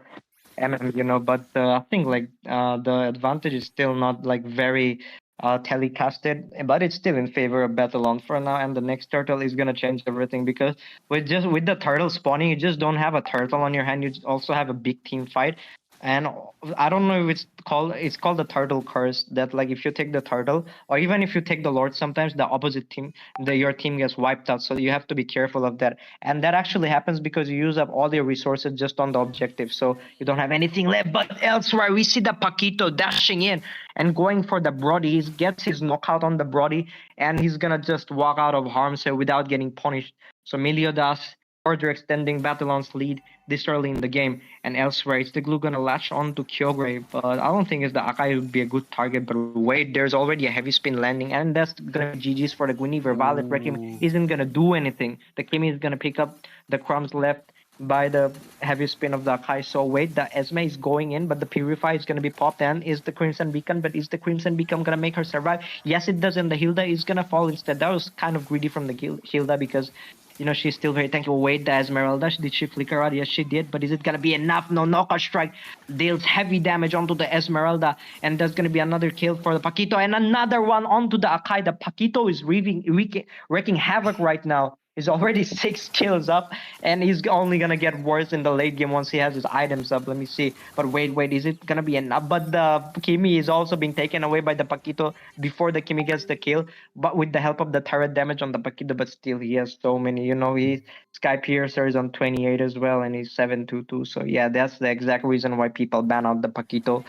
MM. But I think like the advantage is still not like very telecasted, but it's still in favor of BattleOn for now. And the next turtle is gonna change everything because with the turtle spawning, you just don't have a turtle on your hand. You also have a big team fight. And I don't know if it's called the turtle curse, that like if you take the turtle or even if you take the lord, sometimes the opposite team, your team gets wiped out. So you have to be careful of that. And that actually happens because you use up all your resources just on the objective. So you don't have anything left. But elsewhere, we see the Paquito dashing in and going for the Brody. He gets his knockout on the Brody, and he's gonna just walk out of harm's way without getting punished. So Meliodas further extending BattleOn's lead this early in the game. And elsewhere, it's the Glue gonna latch on to Kyogre, but I don't think it's the Akai would be a good target. But wait, there's already a heavy spin landing, and that's gonna be GG's for the Guinevere. Violet Requiem isn't gonna do anything. The Kimi is gonna pick up the crumbs left by the heavy spin of the Akai. So wait, the Esme is going in, but the Purify is going to be popped. And is the Crimson Beacon, but is the Crimson Beacon going to make her survive? Yes, it does, and the Hilda is going to fall instead. That was kind of greedy from the Hilda because, you know, she's still very tanky. Wait, the Esmeralda, did she flicker out? Yes, she did, but is it going to be enough? No, knockout strike deals heavy damage onto the Esmeralda, and there's going to be another kill for the Paquito, and another one onto the Akai. The Paquito is wreaking havoc right now. He's already 6 kills up, and he's only gonna get worse in the late game once he has his items up. Let me see. But wait, is it gonna be enough? But the Kimi is also being taken away by the Paquito before the Kimi gets the kill, but with the help of the turret damage on the Paquito. But still, he has so many. You know, he's Sky Piercer is on 28 as well, and he's 722. So yeah, that's the exact reason why people ban out the Paquito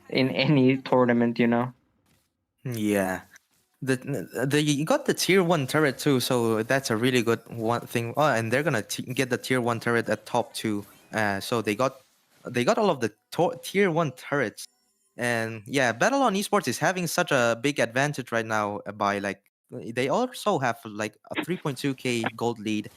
in any tournament. You know. Yeah. You got the tier 1 turret too, so that's a really good one thing. Oh, and they're gonna get the tier 1 turret at top 2. So they got all of the tier 1 turrets. And yeah, BattleOn Esports is having such a big advantage right now by like they also have like a 3.2k gold lead.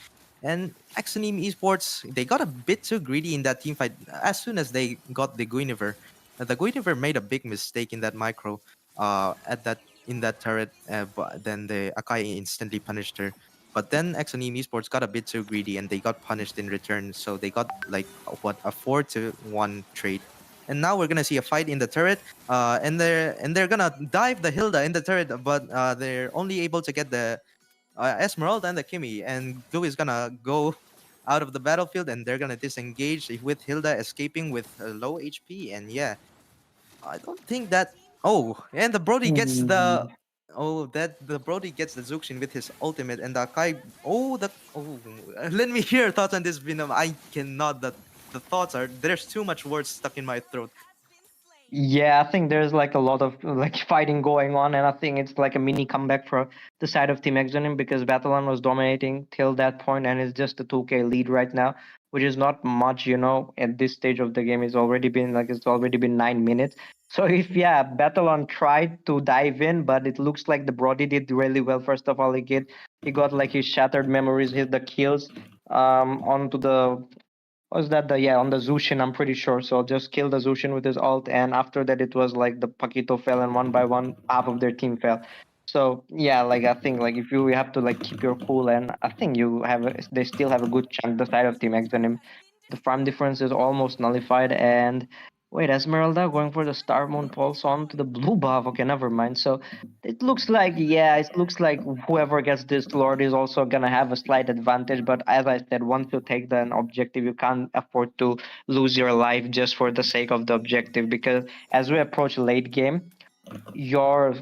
And Exonym Esports, they got a bit too greedy in that team fight. As soon as they got the Guinevere, the Guinevere made a big mistake in that micro at that in that turret, but then the Akai instantly punished her. But then Exonym Esports got a bit too greedy and they got punished in return. So they got like a 4-1 trade. And now we're gonna see a fight in the turret, and they're gonna dive the Hilda in the turret, but they're only able to get the Esmeralda and the Kimi, and Glue is gonna go out of the battlefield, and they're gonna disengage with Hilda escaping with low HP. And yeah, I don't think that. Oh, and the Brody gets the. Oh, that the Brody gets the Zuxin with his ultimate, and the Kai. Oh, the. Oh, let me hear your thoughts on this, Venom. I cannot. The thoughts are. There's too much words stuck in my throat. Yeah, I think there's like a lot of like fighting going on, and I think it's like a mini comeback for the side of Team Exonym because BattleOn was dominating till that point, and it's just a 2K lead right now, which is not much, you know, at this stage of the game. It's already been 9 minutes. So if BattleOn tried to dive in, but it looks like the Brody did really well. First of all, he got like his shattered memories, hit the kills onto the was that the on the Zushin, I'm pretty sure. So just kill the Zushin with his ult, and after that it was like the Paquito fell, and one by one half of their team fell. So yeah, like I think like if you have to like keep your cool, and I think they still have a good chance the side of Team X and him. The farm difference is almost nullified, and wait, Esmeralda going for the Star Moon Pulse on to the blue buff. Okay, never mind. So it looks like whoever gets this Lord is also gonna have a slight advantage. But as I said, once you take the objective, you can't afford to lose your life just for the sake of the objective. Because as we approach late game, your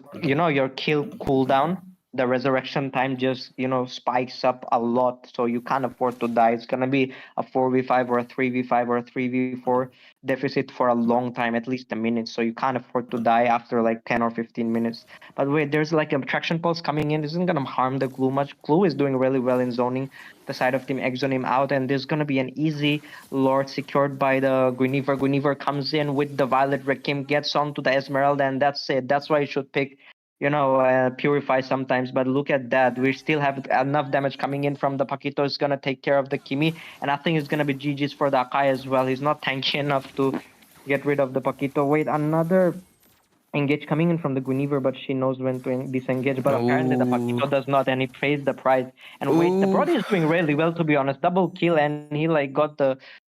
kill cooldown, the resurrection time just spikes up a lot, so you can't afford to die. It's gonna be a 4v5 or a 3v5 or a 3v4 deficit for a long time, at least a minute, so you can't afford to die after like 10 or 15 minutes. But wait, there's like a traction pulse coming in. This isn't gonna harm the Glue much. Glue is doing really well in zoning the side of Team Exonym out, and there's gonna be an easy Lord secured by the Guinevere. Guinevere comes in with the Violet Requiem, gets onto the Esmeralda, and that's it. That's why you should pick Purify sometimes. But look at that, we still have enough damage coming in from the Paquito. Is gonna take care of the Kimi, and I think it's gonna be GG's for the Akai as well. He's not tanky enough to get rid of the Paquito. Wait, another engage coming in from the Guinevere, but she knows when to disengage. But apparently the Paquito does not, and he pays the price. And wait, the Brody is doing really well, to be honest. Double kill, and he like got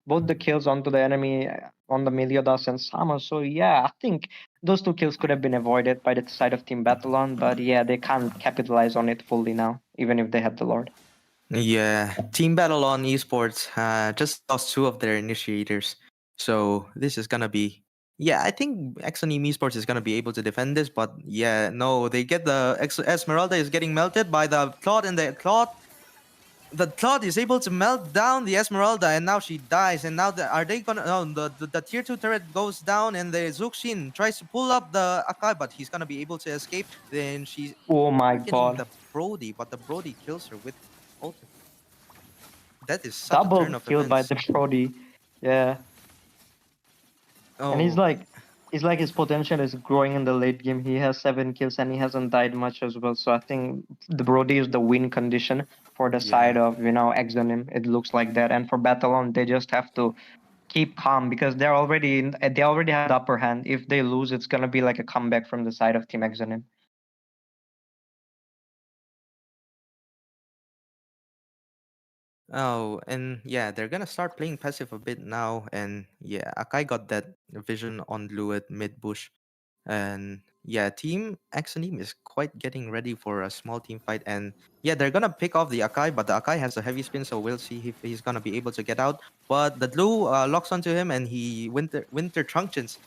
both the kills onto the enemy. on the Meliodas and Sama. So yeah, I think those two kills could have been avoided by the side of Team BattleOn, but yeah, they can't capitalize on it fully now, even if they had the Lord. Yeah, Team Battle on Esports just lost two of their initiators. So this is gonna be, yeah, I think Exonym Esports is gonna be able to defend this, but yeah, no, they get Esmeralda is getting melted by the Claude, and the Claude is able to melt down the Esmeralda, and now she dies. And now are they gonna? No, the tier 2 turret goes down, and the Zuxin tries to pull up the Akai, but he's gonna be able to escape. Then she's Oh my targeting god. the Brody, but the Brody kills her with ultimate. That is such a turn Double of kill by events. the Brody. Yeah. And Oh, he's like his potential is growing in the late game. He has 7 kills and he hasn't died much as well. So I think the Brody is the win condition for the side yeah. of Exonym. It looks like that. And for BattleOn, they just have to keep calm because they already have the upper hand. If they lose, it's gonna be like a comeback from the side of Team Exonym. Oh, and yeah, they're gonna start playing passive a bit now. And yeah, Akai got that vision on Blue at mid bush. And yeah, Team Axonym is quite getting ready for a small team fight. And yeah, they're gonna pick off the Akai, but the Akai has a heavy spin, so we'll see if he's gonna be able to get out. But the Blue locks onto him, and he winter truncheons.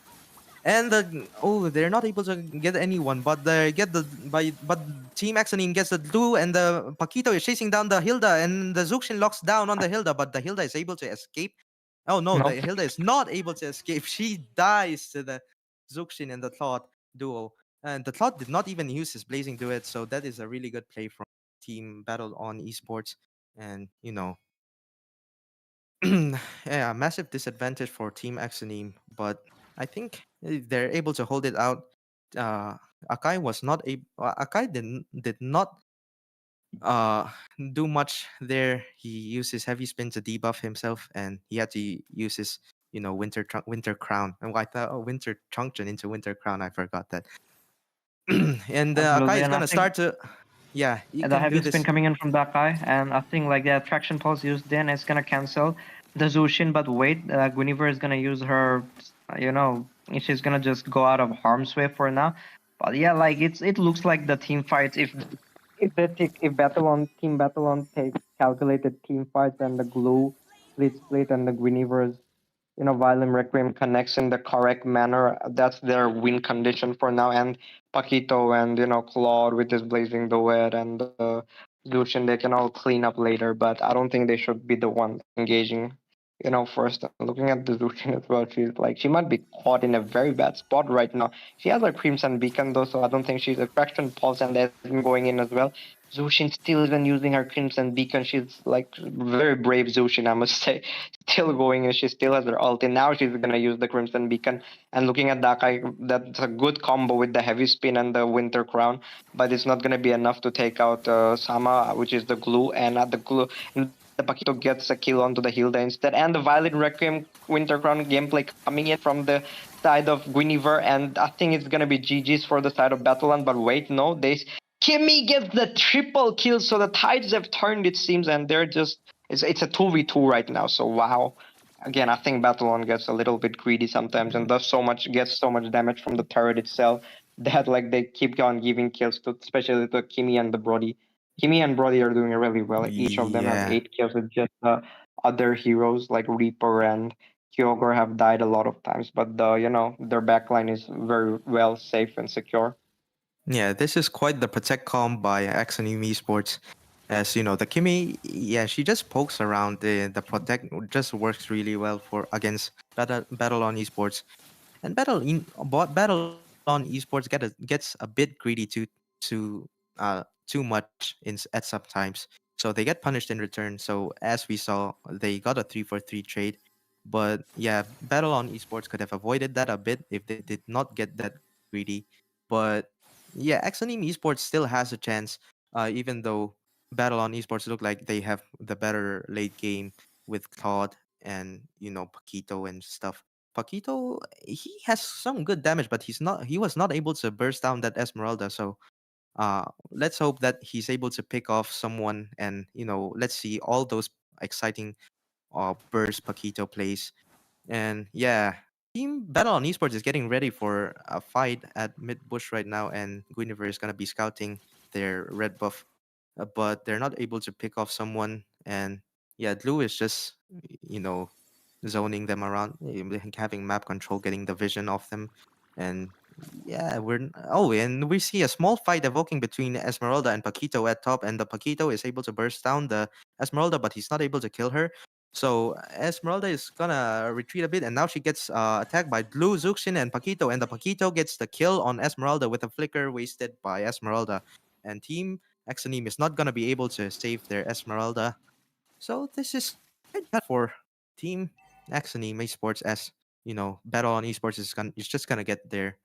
And they're not able to get anyone, but they get the but Team Axonym gets the Blue, and the Paquito is chasing down the Hilda, and the Zuxin locks down on the Hilda, but the Hilda is able to escape. Oh no, the Nope. Hilda is not able to escape. She dies to the Zuxin and the Claude duo. And the Claude did not even use his blazing duet, so that is a really good play from Team Battle on Esports. And yeah, massive disadvantage for Team Axonym, but I think they're able to hold it out. Uh, Akai was not able. Akai did not uh do much there. He used his heavy spin to debuff himself, and he had to use his winter crown. And I thought, oh, winter truncheon into winter crown. I forgot that. And Akai Absolutely. is And I gonna think start to, yeah, you the can do heavy spin this. coming in from that guy, and I think like the attraction pulse used then is gonna cancel the Zushin. But wait, Guinevere is gonna use her, she's gonna just go out of harm's way for now. But yeah, like it looks like the team fights. If Team Battle on takes calculated team fights and the glue split and the Guinevere's Violin Requiem connects in the correct manner. That's their win condition for now. And Paquito and Claude with his Blazing Duet and Lucian, they can all clean up later. But I don't think they should be the one engaging. First looking at the Lucian as well, she might be caught in a very bad spot right now. She has her Crimson Beacon though, so I don't think she's a Fraction Pulse and that's going in as well. Zushin still isn't using her Crimson Beacon. She's like very brave Zushin, I must say, still going and she still has her ult. And now she's gonna use the Crimson Beacon. And looking at Dakai, that's a good combo with the heavy spin and the Winter Crown, but it's not gonna be enough to take out Sama, which is the glue. And at the glue, and the Paquito gets a kill onto the Hilda instead. And the Violet Requiem Winter Crown gameplay coming in from the side of Guinevere, and I think it's gonna be GG's for the side of BattleOn. But wait, no, Kimmy gets the triple kill, so the tides have turned, it seems, and they're just it's a 2v2 right now. So wow. Again, I think BattleOn gets a little bit greedy sometimes and gets so much damage from the turret itself that like they keep on giving kills to especially to Kimmy and the Brody. Kimmy and Brody are doing really well. Each of them has Yeah. 8 kills. It's just other heroes like Reaper and Kyogre have died a lot of times, but their backline is very well safe and secure. Yeah, this is quite the protect comp by Axonym Esports. As you know, the Kimi, yeah, she just pokes around. The protect just works really well for against Battle on Esports. And Battle on Esports gets a bit greedy too much at some times. So they get punished in return. So as we saw, they got a 3-for-3 trade. But yeah, Battle on Esports could have avoided that a bit if they did not get that greedy. But yeah, Exonym Esports still has a chance, even though Battle on Esports look like they have the better late game with Claude and Paquito and stuff. Paquito, he has some good damage, but he was not able to burst down that Esmeralda. So let's hope that he's able to pick off someone, and let's see all those exciting burst Paquito plays. And yeah, Team BattleOn Esports is getting ready for a fight at mid bush right now, and Guinevere is gonna be scouting their red buff, but they're not able to pick off someone. And yeah, Blue is just you know zoning them around, having map control, getting the vision of them, and yeah, and we see a small fight evoking between Esmeralda and Paquito at top, and the Paquito is able to burst down the Esmeralda, but he's not able to kill her. So Esmeralda is gonna retreat a bit, and now she gets attacked by Blue, Zuxin, and Paquito, and the Paquito gets the kill on Esmeralda with a flicker wasted by Esmeralda, and Team Exonym is not gonna be able to save their Esmeralda. So this is quite bad for Team Exonym Esports, as Battle on Esports is just gonna get their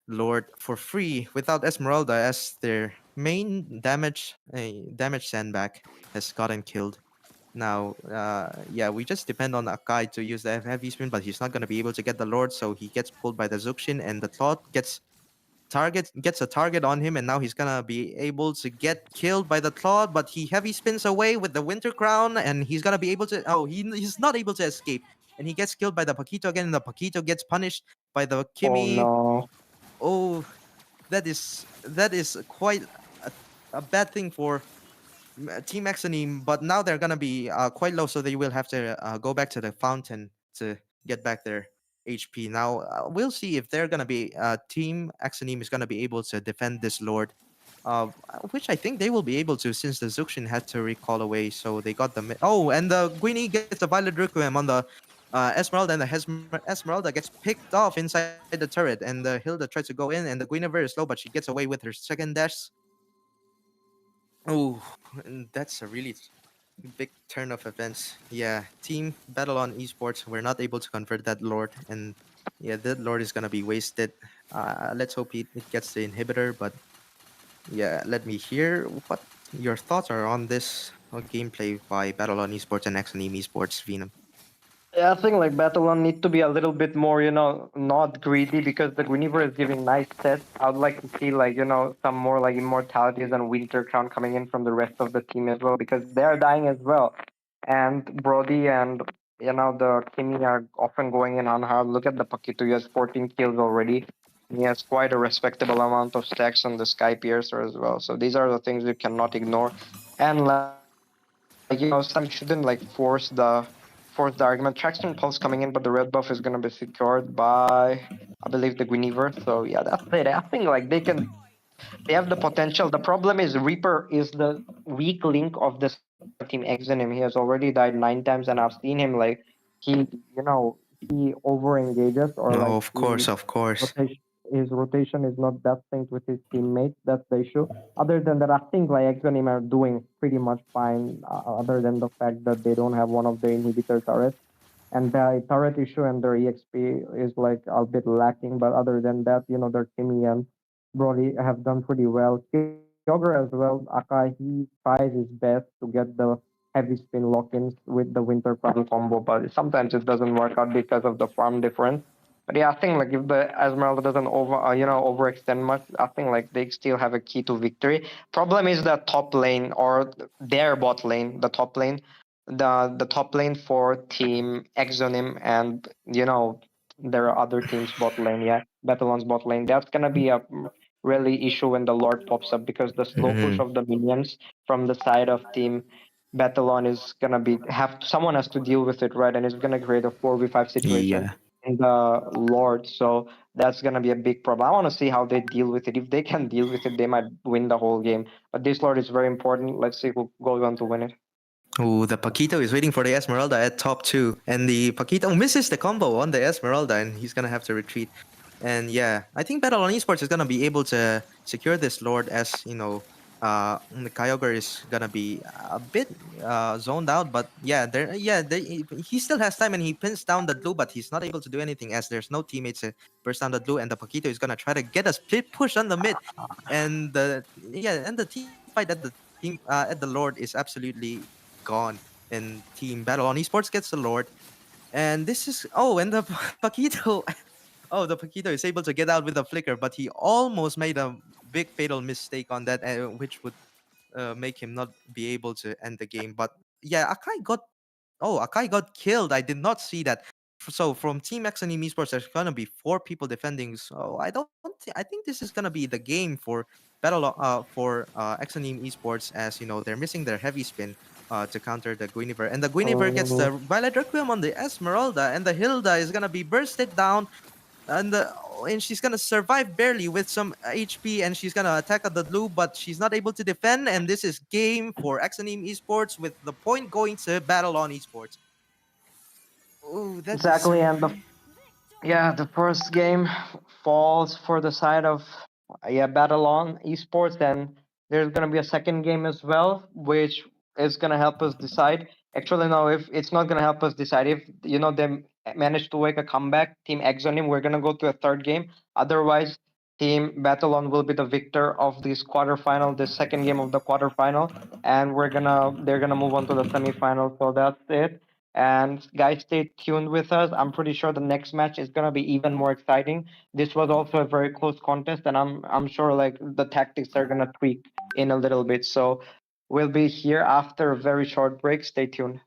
Lord for free without Esmeralda, as their main damage sandbag has gotten killed. Now, yeah, we just depend on Akai to use the heavy spin, but he's not going to be able to get the Lord, so he gets pulled by the Zuxin, and the Claude gets a target on him, and now he's gonna be able to get killed by the Claude, but he heavy spins away with the Winter Crown, and he's gonna be able to. Oh, he's not able to escape, and he gets killed by the Paquito again, and the Paquito gets punished by the Oh Kimi. no. Oh, that is quite a bad thing for Team Exonym, but now they're gonna be quite low, so they will have to go back to the fountain to get back their HP. Now we'll see if they're gonna be Team Exonym is gonna be able to defend this Lord, which I think they will be able to, since the Zuxin had to recall away, so they got the oh, and the Guinea gets the Violet Requiem on the Esmeralda, and the Esmeralda gets picked off inside the turret, and the Hilda tries to go in, and the Guinevere is slow, but she gets away with her second dash. Oh, and that's a really big turn of events. Yeah, Team BattleOn Esports were not able to convert that Lord, and yeah, that Lord is gonna be wasted. Let's hope it gets the inhibitor, but yeah, let me hear what your thoughts are on this gameplay by BattleOn Esports and Exonym Esports, Venom. Yeah, I think like BattleOn need to be a little bit more, not greedy, because the Guinevere is giving nice sets. I would like to see like, some more like immortalities and Winter Crown coming in from the rest of the team as well, because they're dying as well. And Brody and the Kimi are often going in on hard. Look at the Paquito, he has 14 kills already. He has quite a respectable amount of stacks on the Sky Piercer as well. So these are the things you cannot ignore. And some shouldn't like force the argument. Traction Pulse coming in, but the red buff is gonna be secured by, I believe, the Guinevere. So yeah, that's it. I think like they have the potential. The problem is Reaper is the weak link of this team Exonym. He has already died 9 times, and I've seen him like he he over engages, or No, like of course, of course. rotation his rotation is not that synced with his teammates. That's the issue. Other than that, I think like Exonym are doing pretty much fine. Other than the fact that they don't have one of the inhibitor turrets, and the turret issue and their EXP is like a bit lacking. But other than that, their Timmy and Broly have done pretty well. Kyogre as well. Akai, he tries his best to get the heavy spin lock-ins with the Winter Crown combo, but sometimes it doesn't work out because of the farm difference. But yeah, I think like if the Esmeralda doesn't overextend much, I think like they still have a key to victory. Problem is the top lane, or their bot lane, the top lane, the top lane for Team Exonym, and there are other teams bot lane. Yeah, BattleOn's bot lane. That's gonna be a really issue when the Lord pops up, because the slow push Mhm. of the minions from the side of Team BattleOn is gonna be someone has to deal with it, right? And it's gonna create a 4v5 situation Yeah. in the Lord. So that's gonna be a big problem. I want to see how they deal with it. If they can deal with it, they might win the whole game. But this Lord is very important. Let's see who goes on to win it. Oh, the Paquito is waiting for the Esmeralda at top 2, and the Paquito misses the combo on the Esmeralda, and he's gonna have to retreat. And yeah, I think Battle on Esports is gonna be able to secure this Lord, as the Kyogre is gonna be a bit zoned out, but yeah, he still has time, and he pins down the blue, but he's not able to do anything as there's no teammates to burst down the blue, and the Paquito is gonna try to get a split push on the mid, and the team fight at the Lord is absolutely gone, and Team Battle on Esports gets the Lord. And this is and the Paquito. Oh, the Paquito is able to get out with a flicker, but he almost made a big fatal mistake on that, which would make him not be able to end the game. But yeah, Akai got killed. I did not see that so from Team X and Esports, there's gonna be 4 people defending. So I think this is gonna be the game for X and Esports, as they're missing their heavy spin to counter the Guinevere, and the Guinevere gets Oh, the Violet Requiem on the Esmeralda, and the Hilda is gonna be bursted down, and she's gonna survive barely with some HP, and she's gonna attack at the blue, but she's not able to defend, and this is game for X and Esports with the point going to BattleOn Esports. Oh, that was exactly. And the first game falls for the side of BattleOn Esports. Then there's gonna be a second game as well, which is gonna help us decide. Actually, no, if it's not gonna help us decide, if they manage to make a comeback, Team Exonim, we're gonna go to a third game. Otherwise, Team BattleOn will be the victor of this quarterfinal, the second game of the quarterfinal, and they're gonna move on to the semifinal. So that's it. And guys, stay tuned with us. I'm pretty sure the next match is gonna be even more exciting. This was also a very close contest, and I'm sure like the tactics are gonna tweak in a little bit. So we'll be here after a very short break. Stay tuned.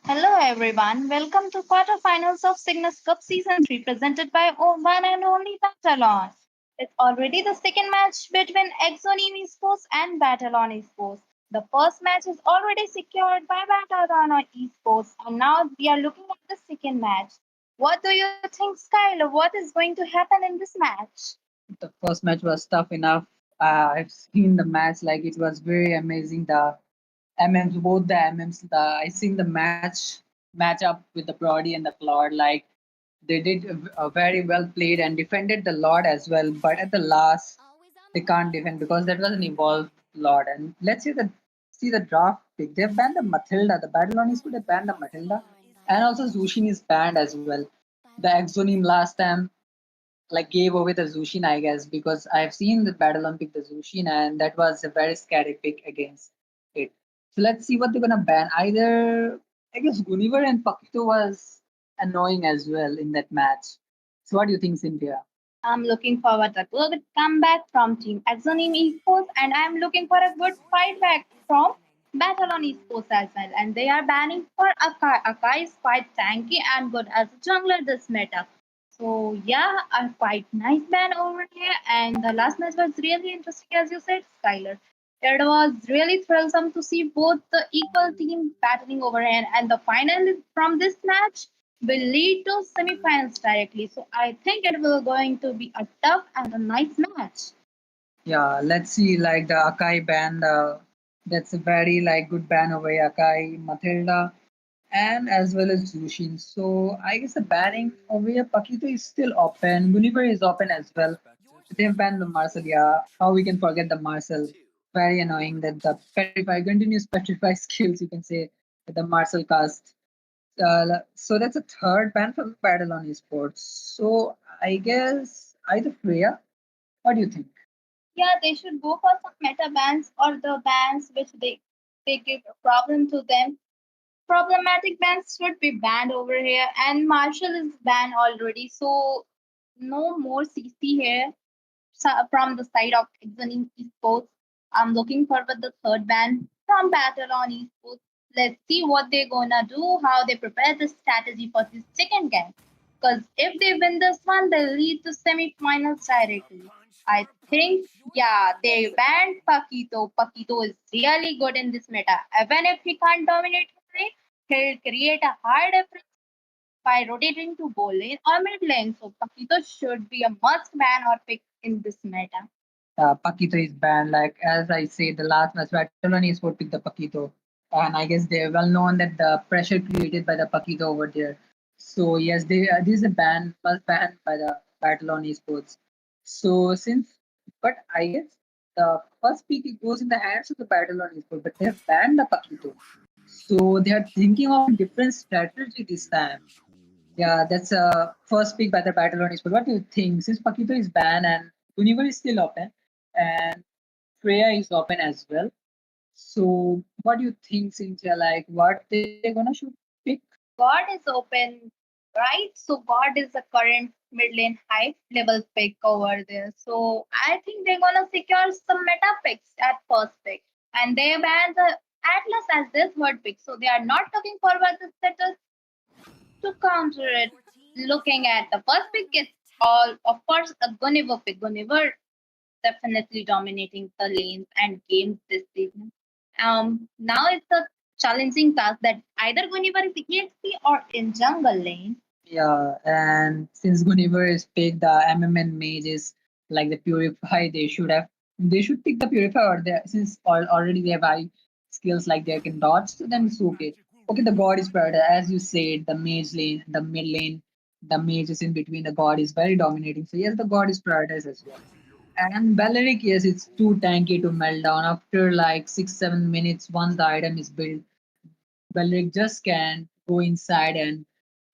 Hello everyone, welcome to quarterfinals of Cygnus Cup Season 3 presented by one and only BattleOn. It's already the second match between Exonim Esports and BattleOn Esports. The first match is already secured by BattleOn Esports and now we are looking at the second match. What do you think, Skylar? What is going to happen in this match? The first match was tough enough. I've seen the match, like it was very amazing. The MMs, both the MMs, I seen the match up with the Brody and the Claude. Like they did a very well played and defended the Lord as well. But at the last, they can't defend because that was an evolved Lord. And let's see the draft pick. They've banned the Matilda. The Battle on East, they banned the Matilda, and also Zushin is banned as well. The Exonim last time like gave away the Zushin, I guess, because I've seen the Battle Olympic the Zushin, and that was a very scary pick against it. So let's see what they're gonna ban. Either I guess Guniver and Pakito was annoying as well in that match. So what do you think, Cynthia? I'm looking forward to a good comeback from Team Exonim Esports, and I'm looking for a good fight back from BattleOn Esports as well. And they are banning for Akai. Akai is quite tanky and good as a jungler this meta. So yeah, a quite nice ban over here. And the last match was really interesting, as you said, Skylar. It was really thrillsome to see both the equal team battling over here, and the final from this match will lead to semifinals directly. So I think it will going to be a tough and a nice match. Yeah, let's see. Like the Akai ban, that's a very like good ban over Akai, Matilda, and as well as Zushin. So I guess the banning over here, Pakito is still open. Guniver is open as well. They've banned the Marcel. Yeah, how we can forget the Marcel? Very annoying that the petrify continuous petrify skills. You can say that the Marcel cast. So that's a third ban from Battle on Esports. So I guess either Freya. What do you think? Yeah, they should go for some meta bans or the bans which they give a problem to them. Problematic bans should be banned over here, and Marshall is banned already, so no more CC here. From the side of Exoning Esports. I'm looking forward the third ban from BattleOn Esports. Let's see what they're gonna do, how they prepare the strategy for this second game. Because if they win this one, they'll lead to semi-finals directly. I think, yeah, they banned Paquito. Paquito is really good in this meta. Even if he can't dominate the lane, he'll create a high difference by rotating to bowl lane or mid lane. So Paquito should be a must ban or pick in this meta. Pakito is banned. Like as I say, the last match Battle on Esport picked the Pakito, and I guess they're well known that the pressure created by the Pakito over there. So yes, they this is a ban must ban by the Battle on Esports. So since, but I guess the first pick it goes in the hands of the Battle on Esports, but they have banned the Pakito. So they are thinking of a different strategy this time. Yeah, that's a first pick by the Battle on Esports. What do you think? Since Pakito is banned and Universe is still open, and Freya is open as well. So, what do you think, Cynthia? Like, what they're gonna shoot pick? God is open, right? So God is the current mid lane high level pick over there. So I think they're gonna secure some meta picks at first pick. And they ban the Atlas as their third pick. So they are not looking forward to settle to counter it. Looking at the first pick, it's all of course a Gunnivore pick. Gunnivore definitely dominating the lanes and games this season. Now it's a challenging task that either Gunnivore is EXP or in jungle lane. Yeah, and since Guniver is picked, the MMN mages like the Purify, they should pick the Purify or they since already they have high skills like they can dodge, so then it's okay. Okay, the God is priority, as you said, the mage lane, the mid lane, the mage is in between. The God is very dominating, so yes, the God is prioritized as well. And Balearic, yes, it's too tanky to melt down. After like 6-7 minutes, once the item is built, Balearic just can go inside and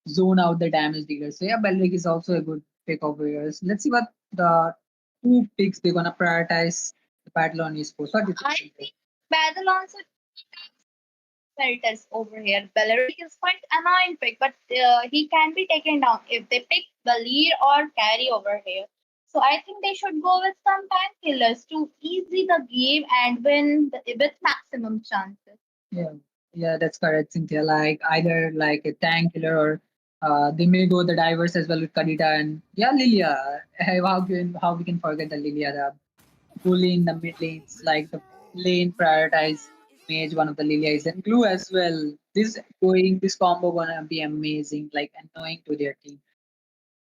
zone out the damage dealer. So yeah, Belric is also a good pick over here. So let's see what the two picks they're gonna prioritize the battle on esports. What do you I think? think Battle also filters over here. Belleric is quite annoying pick, but he can be taken down if they pick the lead or carry over here. So I think they should go with some tank killers to easy the game and win with maximum chances. Yeah. Yeah, that's correct, Cynthia. Like either like a tank killer or they may go the divers as well with Kadita and yeah, Lilia. How we can forget the Lilia, the bully in the mid lanes, like the lane prioritize mage, one of the Lilia is and glue as well. This combo gonna be amazing, like annoying to their team.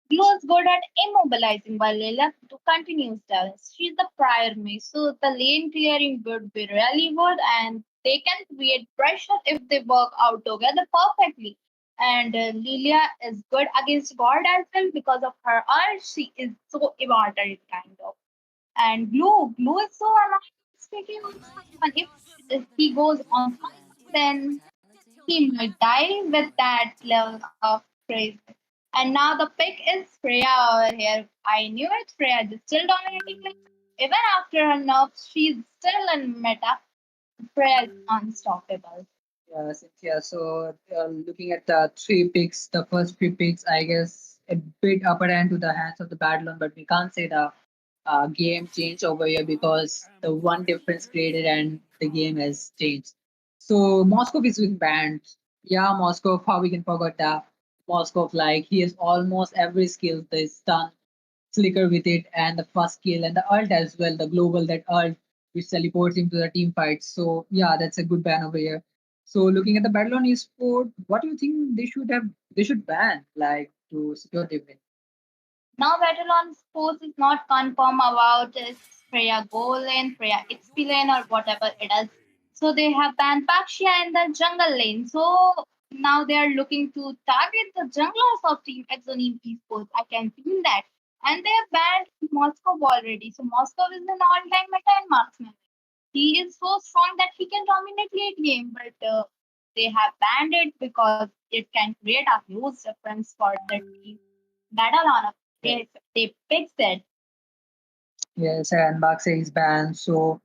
Blue is good at immobilizing while Layla to continues dance. She's the prior me, so the lane clearing would be really good and they can create pressure if they work out together perfectly. And Lilia is good against God as well because of her art. She is so immortal kind of. And Blue is so annoying speaking on someone. If he goes on fire, then he might die with that level of crazy. And now the pick is Freya over here. I knew it. Freya is still dominating. Like, even after her nerfs, she's still in meta. Freya is unstoppable. Yeah, Cynthia. So looking at the three picks, the first three picks, I guess a bit upper hand to the hands of the BattleOn, but we can't say the game changed over here because the one difference created and the game has changed. So Moscow is being banned. Yeah, Moscow. How we can forget that Moscow? Like he has almost every skill. The stun, flicker with it, and the fast skill, and the ult as well. The global that ult which teleports into the team fight. So yeah, that's a good ban over here. So looking at the battle on esport, what do you think they should ban like to secure the win? Now BattleOn Sports is not confirmed about its Freya goal lane, Freya XP lane, or whatever it is. So they have banned Pakshia in the jungle lane. So now they are looking to target the junglers of Team Exoneam Esports. I can feel that. And they have banned Moscow already. So Moscow is an all-time meta and marksman. He is so strong that he can dominate late game, but they have banned it because it can create a huge difference for the team. BattleOn they fixed it. Yes, and Bakse is banned. So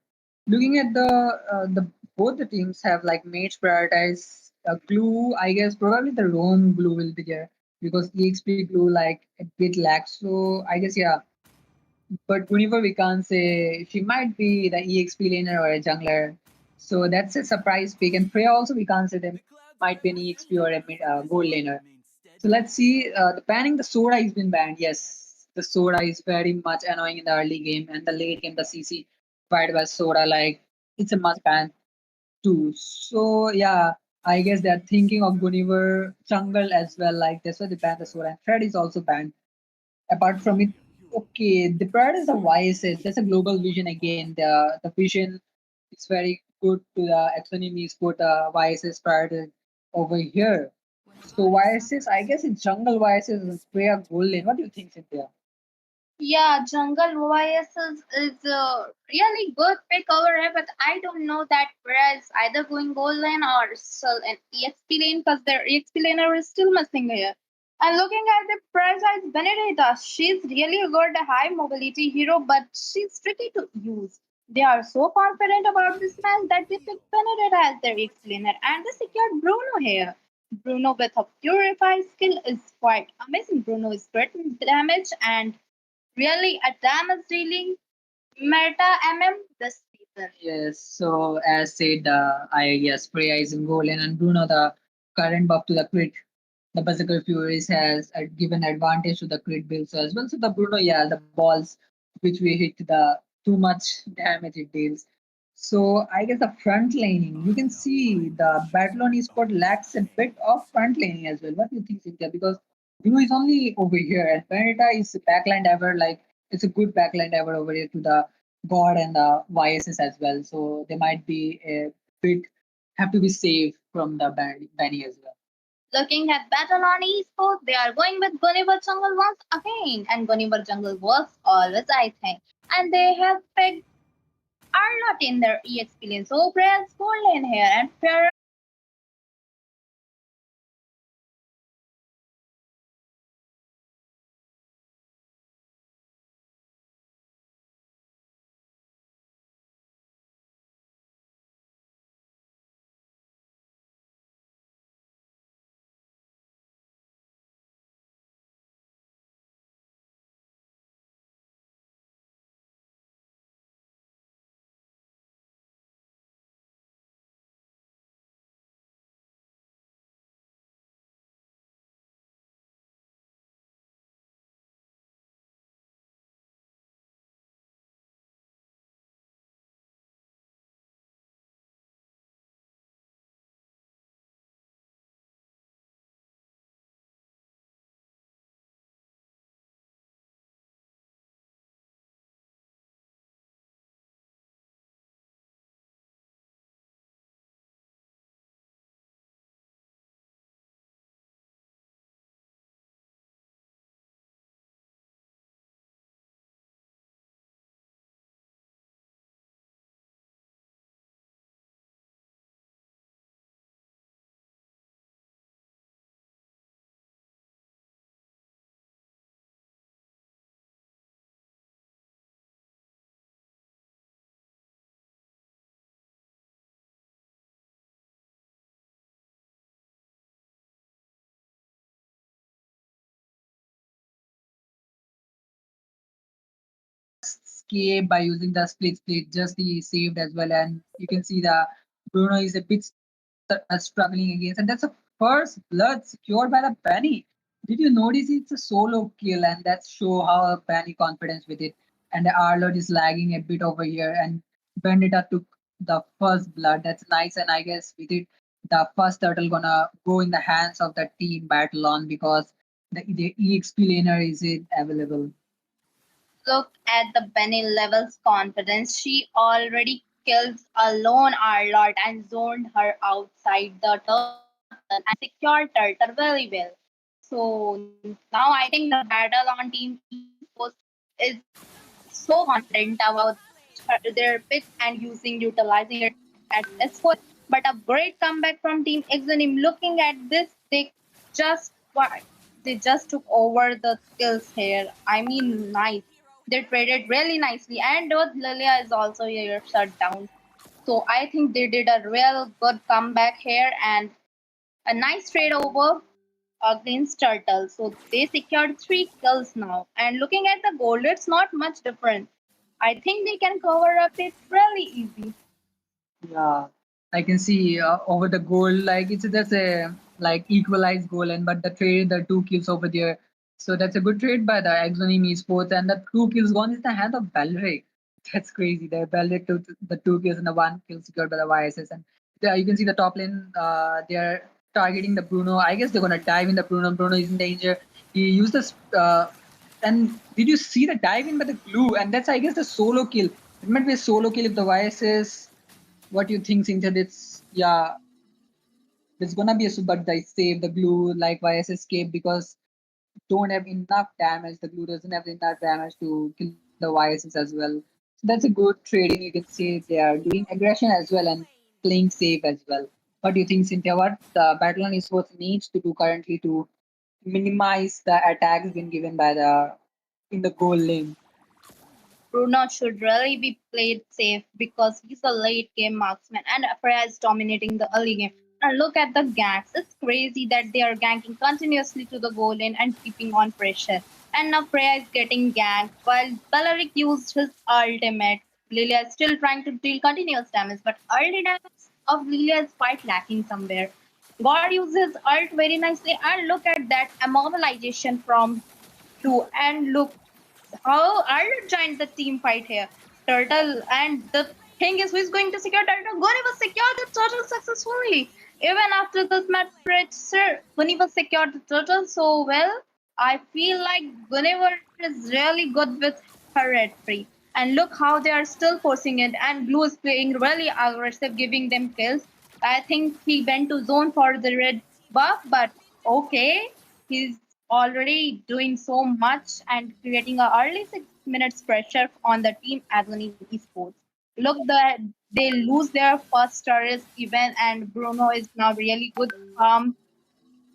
looking at the both the teams have like mage prioritize glue. I guess probably the Roam glue will be there because EXP glue like a bit lacks. So I guess yeah, but Univer we can't say she might be the EXP laner or a jungler. So that's a surprise pick. And Freya also we can't say them might be an EXP or a gold laner. So let's see. The banning the Sora has been banned. Yes, the Sora is very much annoying in the early game and the late game. The CC fight by Sora like it's a must ban too. So yeah, I guess they're thinking of Guniver jungle as well. Like that's why they banned the Sora. And Fred is also banned. Apart from it, okay, the part is the YSS. That's a global vision again. The vision is very good to the economy sport YSS part over here. So YSS, I guess it's jungle YSS and spray a goal lane. What do you think, Cynthia? Yeah, Jungle is a really good pick over here, but I don't know that whereas either going gold lane or still an EXP lane because their EXP laner is still missing here. And looking at the prioritize Benedetta, she's really a good high mobility hero, but she's tricky to use. They are so confident about this match that they picked Benedetta as their EXP laner and they secured Bruno here. Bruno with a purify skill is quite amazing. Bruno is great damage and really a damage dealing meta this season. Yes, so as said, I guess Freya is in goal lane and Bruno the current buff to the crit. The Berserker Furies has given advantage to the crit builds as well. So the Bruno, yeah, the balls which we hit the too much damage it deals. So I guess the front laning, you can see the Battle on Esport lacks a bit of front laning as well. What do you think, Cynthia? Because Bruno is only over here and Benedetta is a backline diver, like it's a good backline diver over here to the God and the YSS as well. So they might be a bit have to be safe from the Benny as well. Looking at Battle on Esports, they are going with Gulliver Jungle once again, and Gulliver Jungle works always, I think. And they have picked Arlott in their EXP lane, so Freya's gold lane here, and Freya escape by using the split. Just he saved as well, and you can see the Bruno is a bit struggling against, and that's a first blood secured by the Benny. Did you notice it's a solo kill, and that show how Benny confidence with it. And the Arlord is lagging a bit over here, and Vendetta took the first blood. That's nice, and I guess with it, the first turtle gonna go in the hands of the team BattleOn because the EXP laner is it available. Look at the Benny level's confidence. She already kills alone our Lord and zoned her outside the turtle and secured turtle very well. So now I think the battle on Team Esports is so confident about their pick and utilizing it at Esports. But a great comeback from Team Exonim. Looking at this, just they just took over the skills here. I mean, nice. They traded really nicely, and Lilia is also here shut down. So I think they did a real good comeback here and a nice trade over against Turtle. So they secured 3 kills now. And looking at the gold, it's not much different. I think they can cover up it really easy. Yeah, I can see over the goal, like it's just a like equalized goal, and but the trade, the 2 kills over there. So that's a good trade by the Exonim Esports, and the 2 kills gone is the hand of Balric. That's crazy. The Balric took the 2 kills and the 1 kill secured by the YSS, and there you can see the top lane. They're targeting the Bruno. I guess they're gonna dive in the Bruno. Bruno is in danger. He used this. And did you see the dive in by the glue? And that's I guess the solo kill. It might be a solo kill if the YSS. What do you think, Cynthia? It's yeah, there's gonna be a super die save the glue like YS escape because don't have enough damage. The glue doesn't have enough damage to kill the YSS as well. So that's a good trading. You can see they are doing aggression as well and playing safe as well. What do you think, Cynthia? What the BattleOn Esports needs to do currently to minimize the attacks being given by the in the goal lane? Bruno should really be played safe because he's a late game marksman and Freya is dominating the early game. And look at the ganks. It's crazy that they are ganking continuously to the goal lane and keeping on pressure. And now Freya is getting ganked while Beleric used his ultimate. Lilia is still trying to deal continuous damage, but early damage of Lilia is quite lacking somewhere. God uses ult very nicely and look at that immobilization from 2 and look how Ireland joined the team fight here. Turtle, and the thing is, who is going to secure Turtle? Goni was secured the turtle successfully. Even after this match, sir, Goni was secured the turtle so well. I feel like Guinevere is really good with her red free. And look how they are still forcing it. And Blue is playing really aggressive, giving them kills. I think he went to zone for the red buff, but okay. He's already doing so much and creating a early 6 minutes pressure on the team as an esports. Look that they lose their first turret even and Bruno is now really good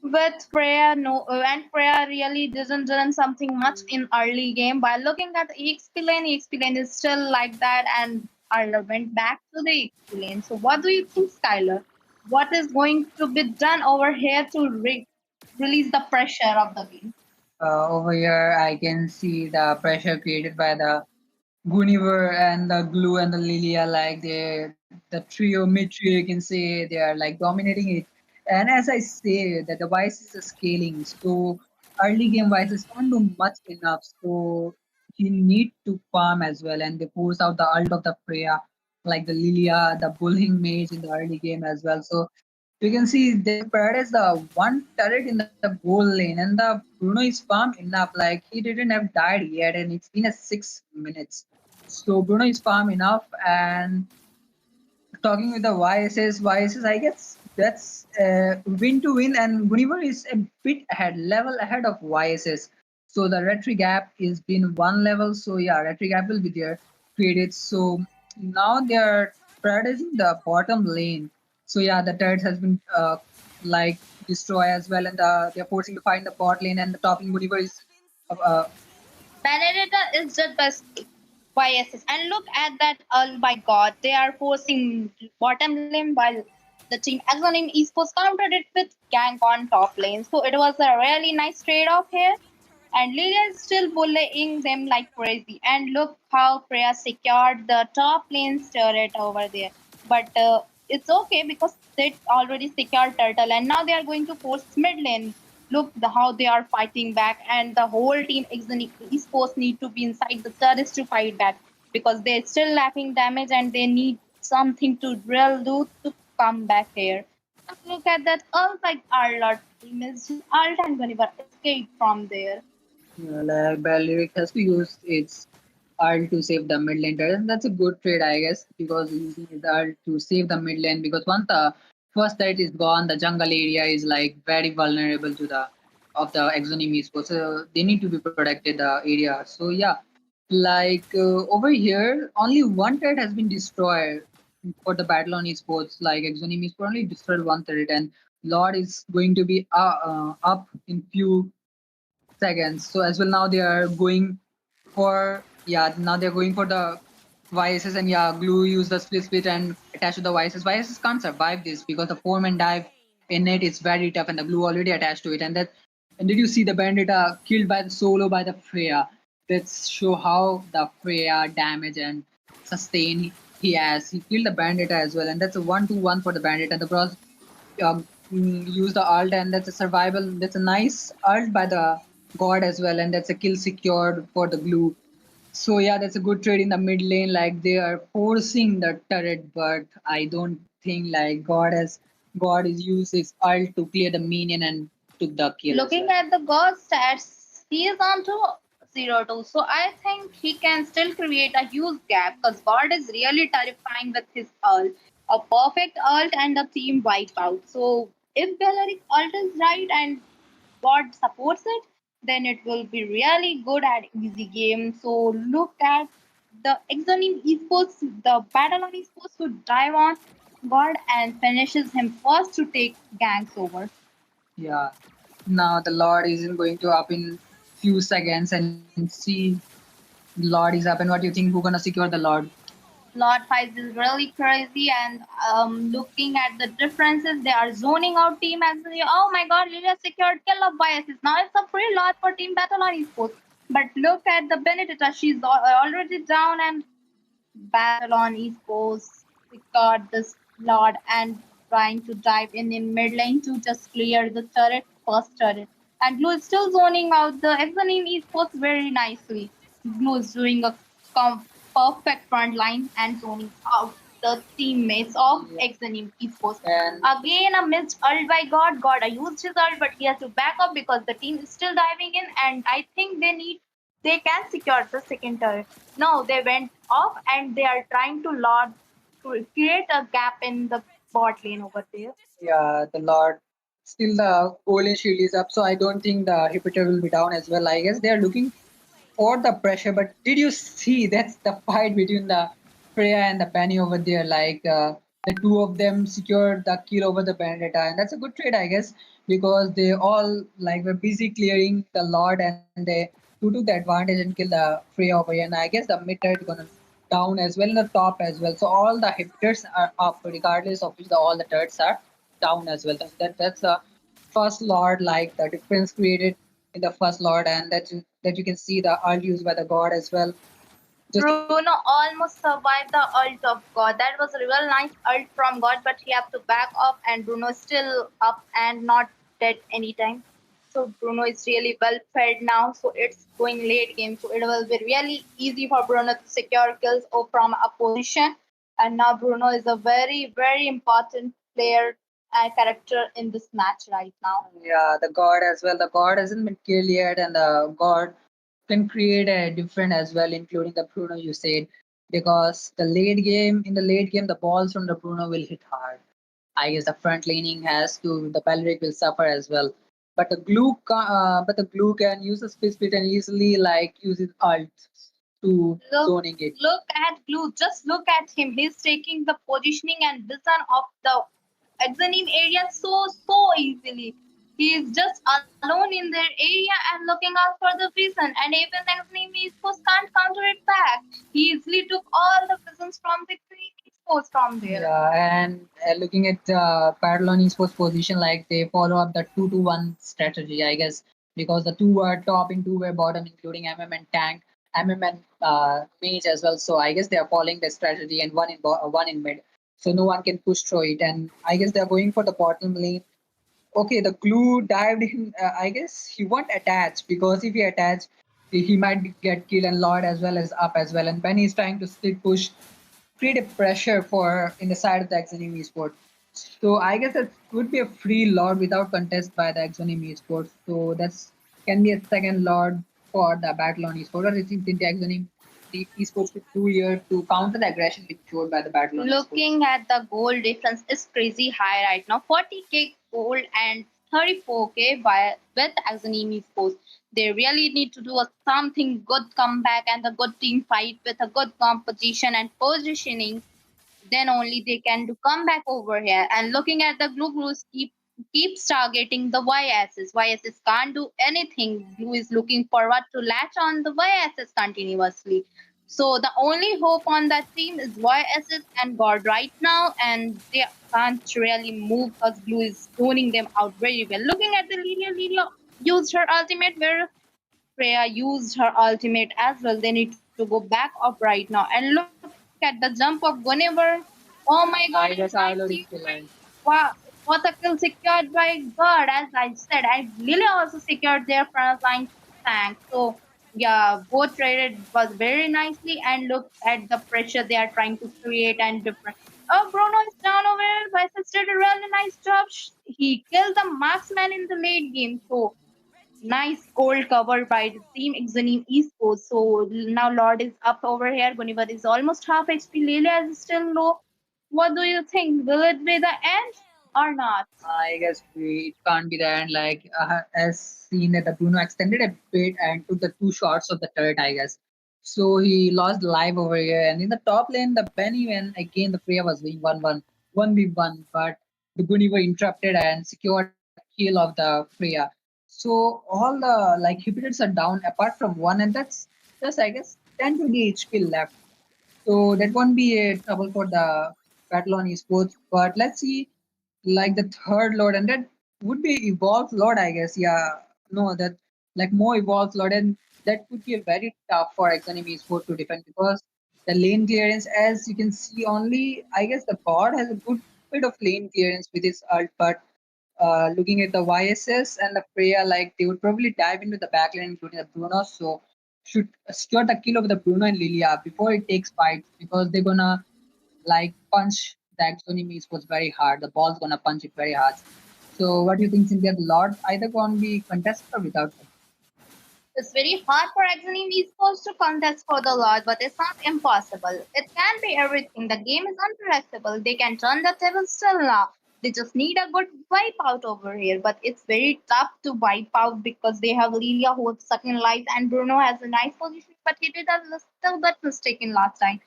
with Freya no and Freya really doesn't done something much in early game. By looking at the EXP lane is still like that and Arla went back to the EXP lane. So what do you think, Skylar? What is going to be done over here to release the pressure of the game? Over here, I can see the pressure created by the Guniver and the Glue and the Lilia, like the trio, mid trio, you can say they are like dominating it. And as I say, that the Vices are scaling, so early game Vices can't do much enough, so you need to farm as well. And they force out the ult of the Freya, like the Lilia, the Bullying Mage in the early game as well. So you can see they prioritize the one turret in the goal lane, and the Bruno is farm enough. Like he didn't have died yet, and it's been a 6 minutes. So Bruno is farm enough, and talking with the YSS, I guess that's win to win, and Guniver is a bit ahead, level ahead of YSS. So the retry gap is been 1 level. So yeah, retry gap will be there created. So now they are prioritizing the bottom lane. So yeah, the turret has been like destroyed as well, and they're forcing to find the bot lane, and the top lane Guniver is uh, Benedetta is just best YSS. And look at that, oh my god, they are forcing bottom lane while the team Exonim Esports countered it with gank on top lane. So it was a really nice trade off here. And Lilia is still bullying them like crazy. And look how Freya secured the top lane's turret over there. But it's okay because they already secured turtle, and now they are going to force mid lane. Look how they are fighting back, and the whole team Esports need to be inside the turrets to fight back because they're still lacking damage and they need something to drill do to come back here. And look at that ult like our Lord team is just ult and Gunniver escape from there. Like Ballyrick has to use its ult to save the mid lane turret, and that's a good trade, I guess, because using his ult to save the mid lane. Because once the first turret is gone, the jungle area is like very vulnerable to the of the Exonym Esports. So they need to be protected the area. So yeah, like over here, only one turret has been destroyed for the battle on Esports. Like Exonym Esports only destroyed one turret, and Lord is going to be up in few seconds. So as well now they are going for now they're going for the vices, and glue use the split and attach to the vices. Vices can't survive this because the four-man dive in it is very tough and the glue already attached to it. And did you see the bandit killed by the solo by the Freya? Let's show how the Freya damage and sustain he has. He killed the bandit as well, and that's a 1-2-1 for the bandit. And the bros use the ult, and that's a survival. That's a nice ult by the god as well, and that's a kill secured for the glue. So yeah, that's a good trade in the mid lane. Like they are forcing the turret, but I don't think like God is used his ult to clear the minion and took the kill. Looking at the god stats, he is on to 0-2. So I think he can still create a huge gap because God is really terrifying with his ult. A perfect ult and a team wipeout. So if Bellaric ult is right and God supports it, then it will be really good at easy game. So look at the Exonym Esports, the BattleOn Esports to dive on God and finishes him first to take ganks over. Yeah. Now the Lord isn't going to up in few seconds and see Lord is up. And what do you think? Who gonna secure the Lord? Lord Fights is really crazy, and looking at the differences, they are zoning out team as oh my god, Lilia secured kill of biases. Now it's a free lot for Team Battle on Esports. But look at the Benedetta, she's already down, and Battle on Esports secured this Lord and trying to dive in mid lane to just clear the turret, first turret. And Blue is still zoning out the Exonym Esports very nicely. Blue is doing a perfect front line and zoning out the teammates of Exonym Esports. And Again, a missed ult by God. God, I used his ult, but he has to back up because the team is still diving in, and I think they can secure the second turret. No, they went off and they are trying to create a gap in the bot lane over there. yeah, the Lord still the golden shield is up, so I don't think the Hippiter will be down as well. I guess they are looking for the pressure. But did you see that's the fight between the Freya and the Penny over there? Like the two of them secured the kill over the Bandita, and that's a good trade, I guess, because they all like were busy clearing the Lord, and they took the advantage and killed the Freya over here. And I guess the mid turret gonna down as well, and the top as well. So all the hitters are up, regardless of which all the turrets are down as well. That's the first Lord, like the difference created in the first Lord, and that you can see the ult used by the god as well. Just Bruno almost survived the ult of God. That was a real nice ult from God, but he had to back up, and Bruno is still up and not dead anytime. So Bruno is really well fed now. So it's going late game. So it will be really easy for Bruno to secure kills or from opposition. And now Bruno is a very, very important player and character in this match right now. yeah, the god as well. The god hasn't been killed yet, and the god can create a different as well, including the Bruno you said, because in the late game, the balls from the Bruno will hit hard. I guess the front laning has to the Belric will suffer as well. But the glue can use the split and easily like use his ult to zoning it. Look at Blue. Just look at him. He's taking the positioning and vision of the Exonym area so easily. He is just alone in their area and looking out for the vision. And even the Exonym Esports can't counter it back. He easily took all the visions from the Green Esports from there. Yeah, and looking at BattleOn Esports position, like they follow up the 2-1 strategy, I guess, because the two were top and two were bottom, including MM and Tank, MM and Mage as well. So I guess they are following the strategy, and one in mid, so no one can push through it. And I guess they are going for the bottom lane. Okay, the glue dived in. I guess he won't attach, because if he attach, he might get killed, and Lord as well as up as well. And Benny is trying to split push, create a pressure for in the side of the Exonym Esports. So I guess it would be a free Lord without contest by the Exonym Esports. So that's can be a second Lord for the BattleOn Esports. Or is it the Exonym Esports should do here to counter the aggression which showed by the BattleOn Esports? Looking at the goal difference is crazy high right now. 40k gold and 34k by with Axonimi Sports. They really need to do a something good comeback and a good team fight with a good composition and positioning. Then only they can do comeback over here. And looking at the Glues keeps targeting the Y-axis. Y-axis can't do anything. Blue is looking forward to latch on the Y-axis continuously. So the only hope on that team is Y-axis and God right now, and they can't really move because Blue is zoning them out very well. Looking at the Lilia used her ultimate where Freya used her ultimate as well. They need to go back up right now. And look at the jump of Guinevere. Oh my god, it's I nice guess I already feel sequence. like Wow, what a kill secured by God, as I said. And Lily also secured their front line tank. So yeah, both traded was very nicely, and look at the pressure they are trying to create and different. Oh, Bruno is down over here. Vices did a really nice job. He killed the marksman in the late game. So nice gold cover by the team Exonim Esports. So now Lord is up over here. Gunivad is almost half HP. Lilia is still low. What do you think? Will it be the end or not? I guess it can't be the end. Like as seen that the Bruno extended a bit and took the two shots of the turret, I guess. So he lost life over here. And in the top lane, the Benny when again the Freya was winning 1v1, but the Guniva interrupted and secured the kill of the Freya. So all the like Hybrids are down apart from one, and that's just I guess 10 to the HP left. So that won't be a trouble for the BattleOn Esports. But let's see, like the third Lord, and that would be Evolved Lord, I guess. Yeah, no, that like more Evolved Lord, and that could be a very tough for Exonym Esports to defend, because the lane clearance, as you can see, only I guess the God has a good bit of lane clearance with his ult, but looking at the YSS and the Freya, like they would probably dive into the backlane, including the Bruno. So should secure the kill of the Bruno and Lilia before it takes fights, because they're gonna like punch the Axonimis was very hard. The ball's gonna punch it very hard. So what do you think, Cynthia? The Lord either gonna be contested or without them? It's very hard for Exonym Esports to contest for the Lord, but it's not impossible. It can be everything. The game is unpredictable. They can turn the table still now. They just need a good wipe out over here, but it's very tough to wipe out because they have Lilia who is second life, and Bruno has a nice position, but he did a little bit mistake in last time.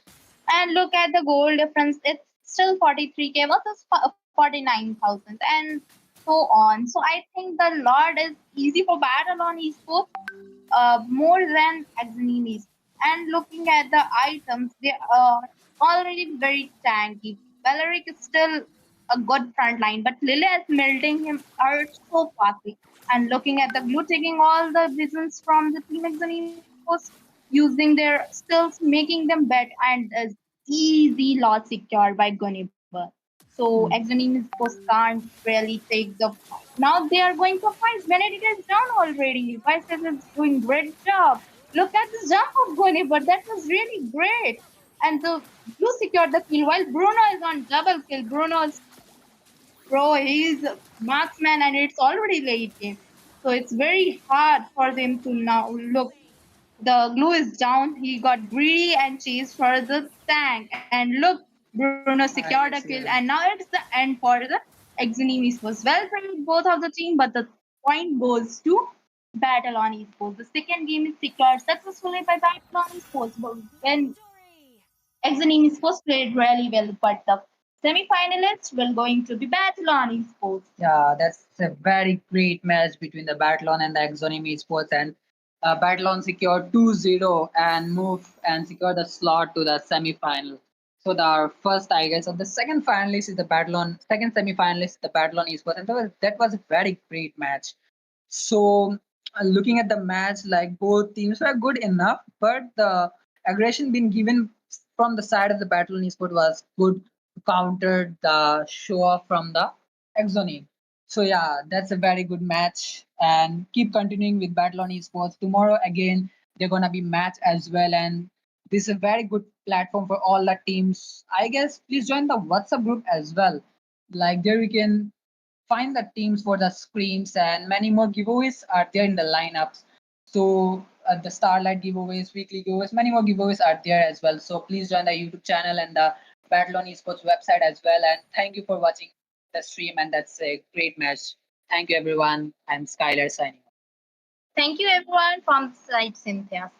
And look at the goal difference. It's still 43k versus 49,000 and so on. So I think the Lord is easy for battle on esports more than Axonimis. And looking at the items, they are already very tanky. Valeric is still a good front line, but Lily is melting him out so fastly. And looking at the glue, taking all the visions from the team Axonimis, using their skills, making them bet, and easy loss secured by Guniver. So Axonimis can't really take the now they are going for fights. Benedict is down already. Vices is doing great job. Look at the jump of Guinevere. That was really great. And the Blue secured the kill while Bruno is on double kill. Bruno's pro, he's a marksman and it's already late game. So it's very hard for them to now look. The glue is down. He got greedy and chased for the tank. And look, Bruno secured a I kill. guess, And yeah. now it's the end for the Exonimis was well played both of the team, but the point goes to Battle on Esports. The second game is secured successfully by Battle on Esports. But when Exonimis was played really well, but the semi-finalists will going to be Battle on Esports. Yeah, that's a very great match between the Battlon and the Exonym Esports, and Battlon secured 2-0 and move and secure the slot to the semi-final. So the first, I guess, of the second finalist is the Battlon, second semi-finalist, the Battlon Esports, and that was a very great match. So looking at the match, like both teams were good enough, but the aggression being given from the side of the BattleOn Esport was good to counter the show off from the Exoni. So yeah, that's a very good match, and keep continuing with BattleOn Esports. Tomorrow again, they're gonna be match as well, and this is a very good platform for all the teams. I guess please join the WhatsApp group as well. Like there we can find the teams for the screens, and many more giveaways are there in the lineups. So the Starlight giveaways, weekly giveaways, many more giveaways are there as well. So please join the YouTube channel and the BattleOn Esports website as well. And thank you for watching the stream, and that's a great match. Thank you everyone. I'm Skylar signing off. Thank you everyone from the side, Cynthia.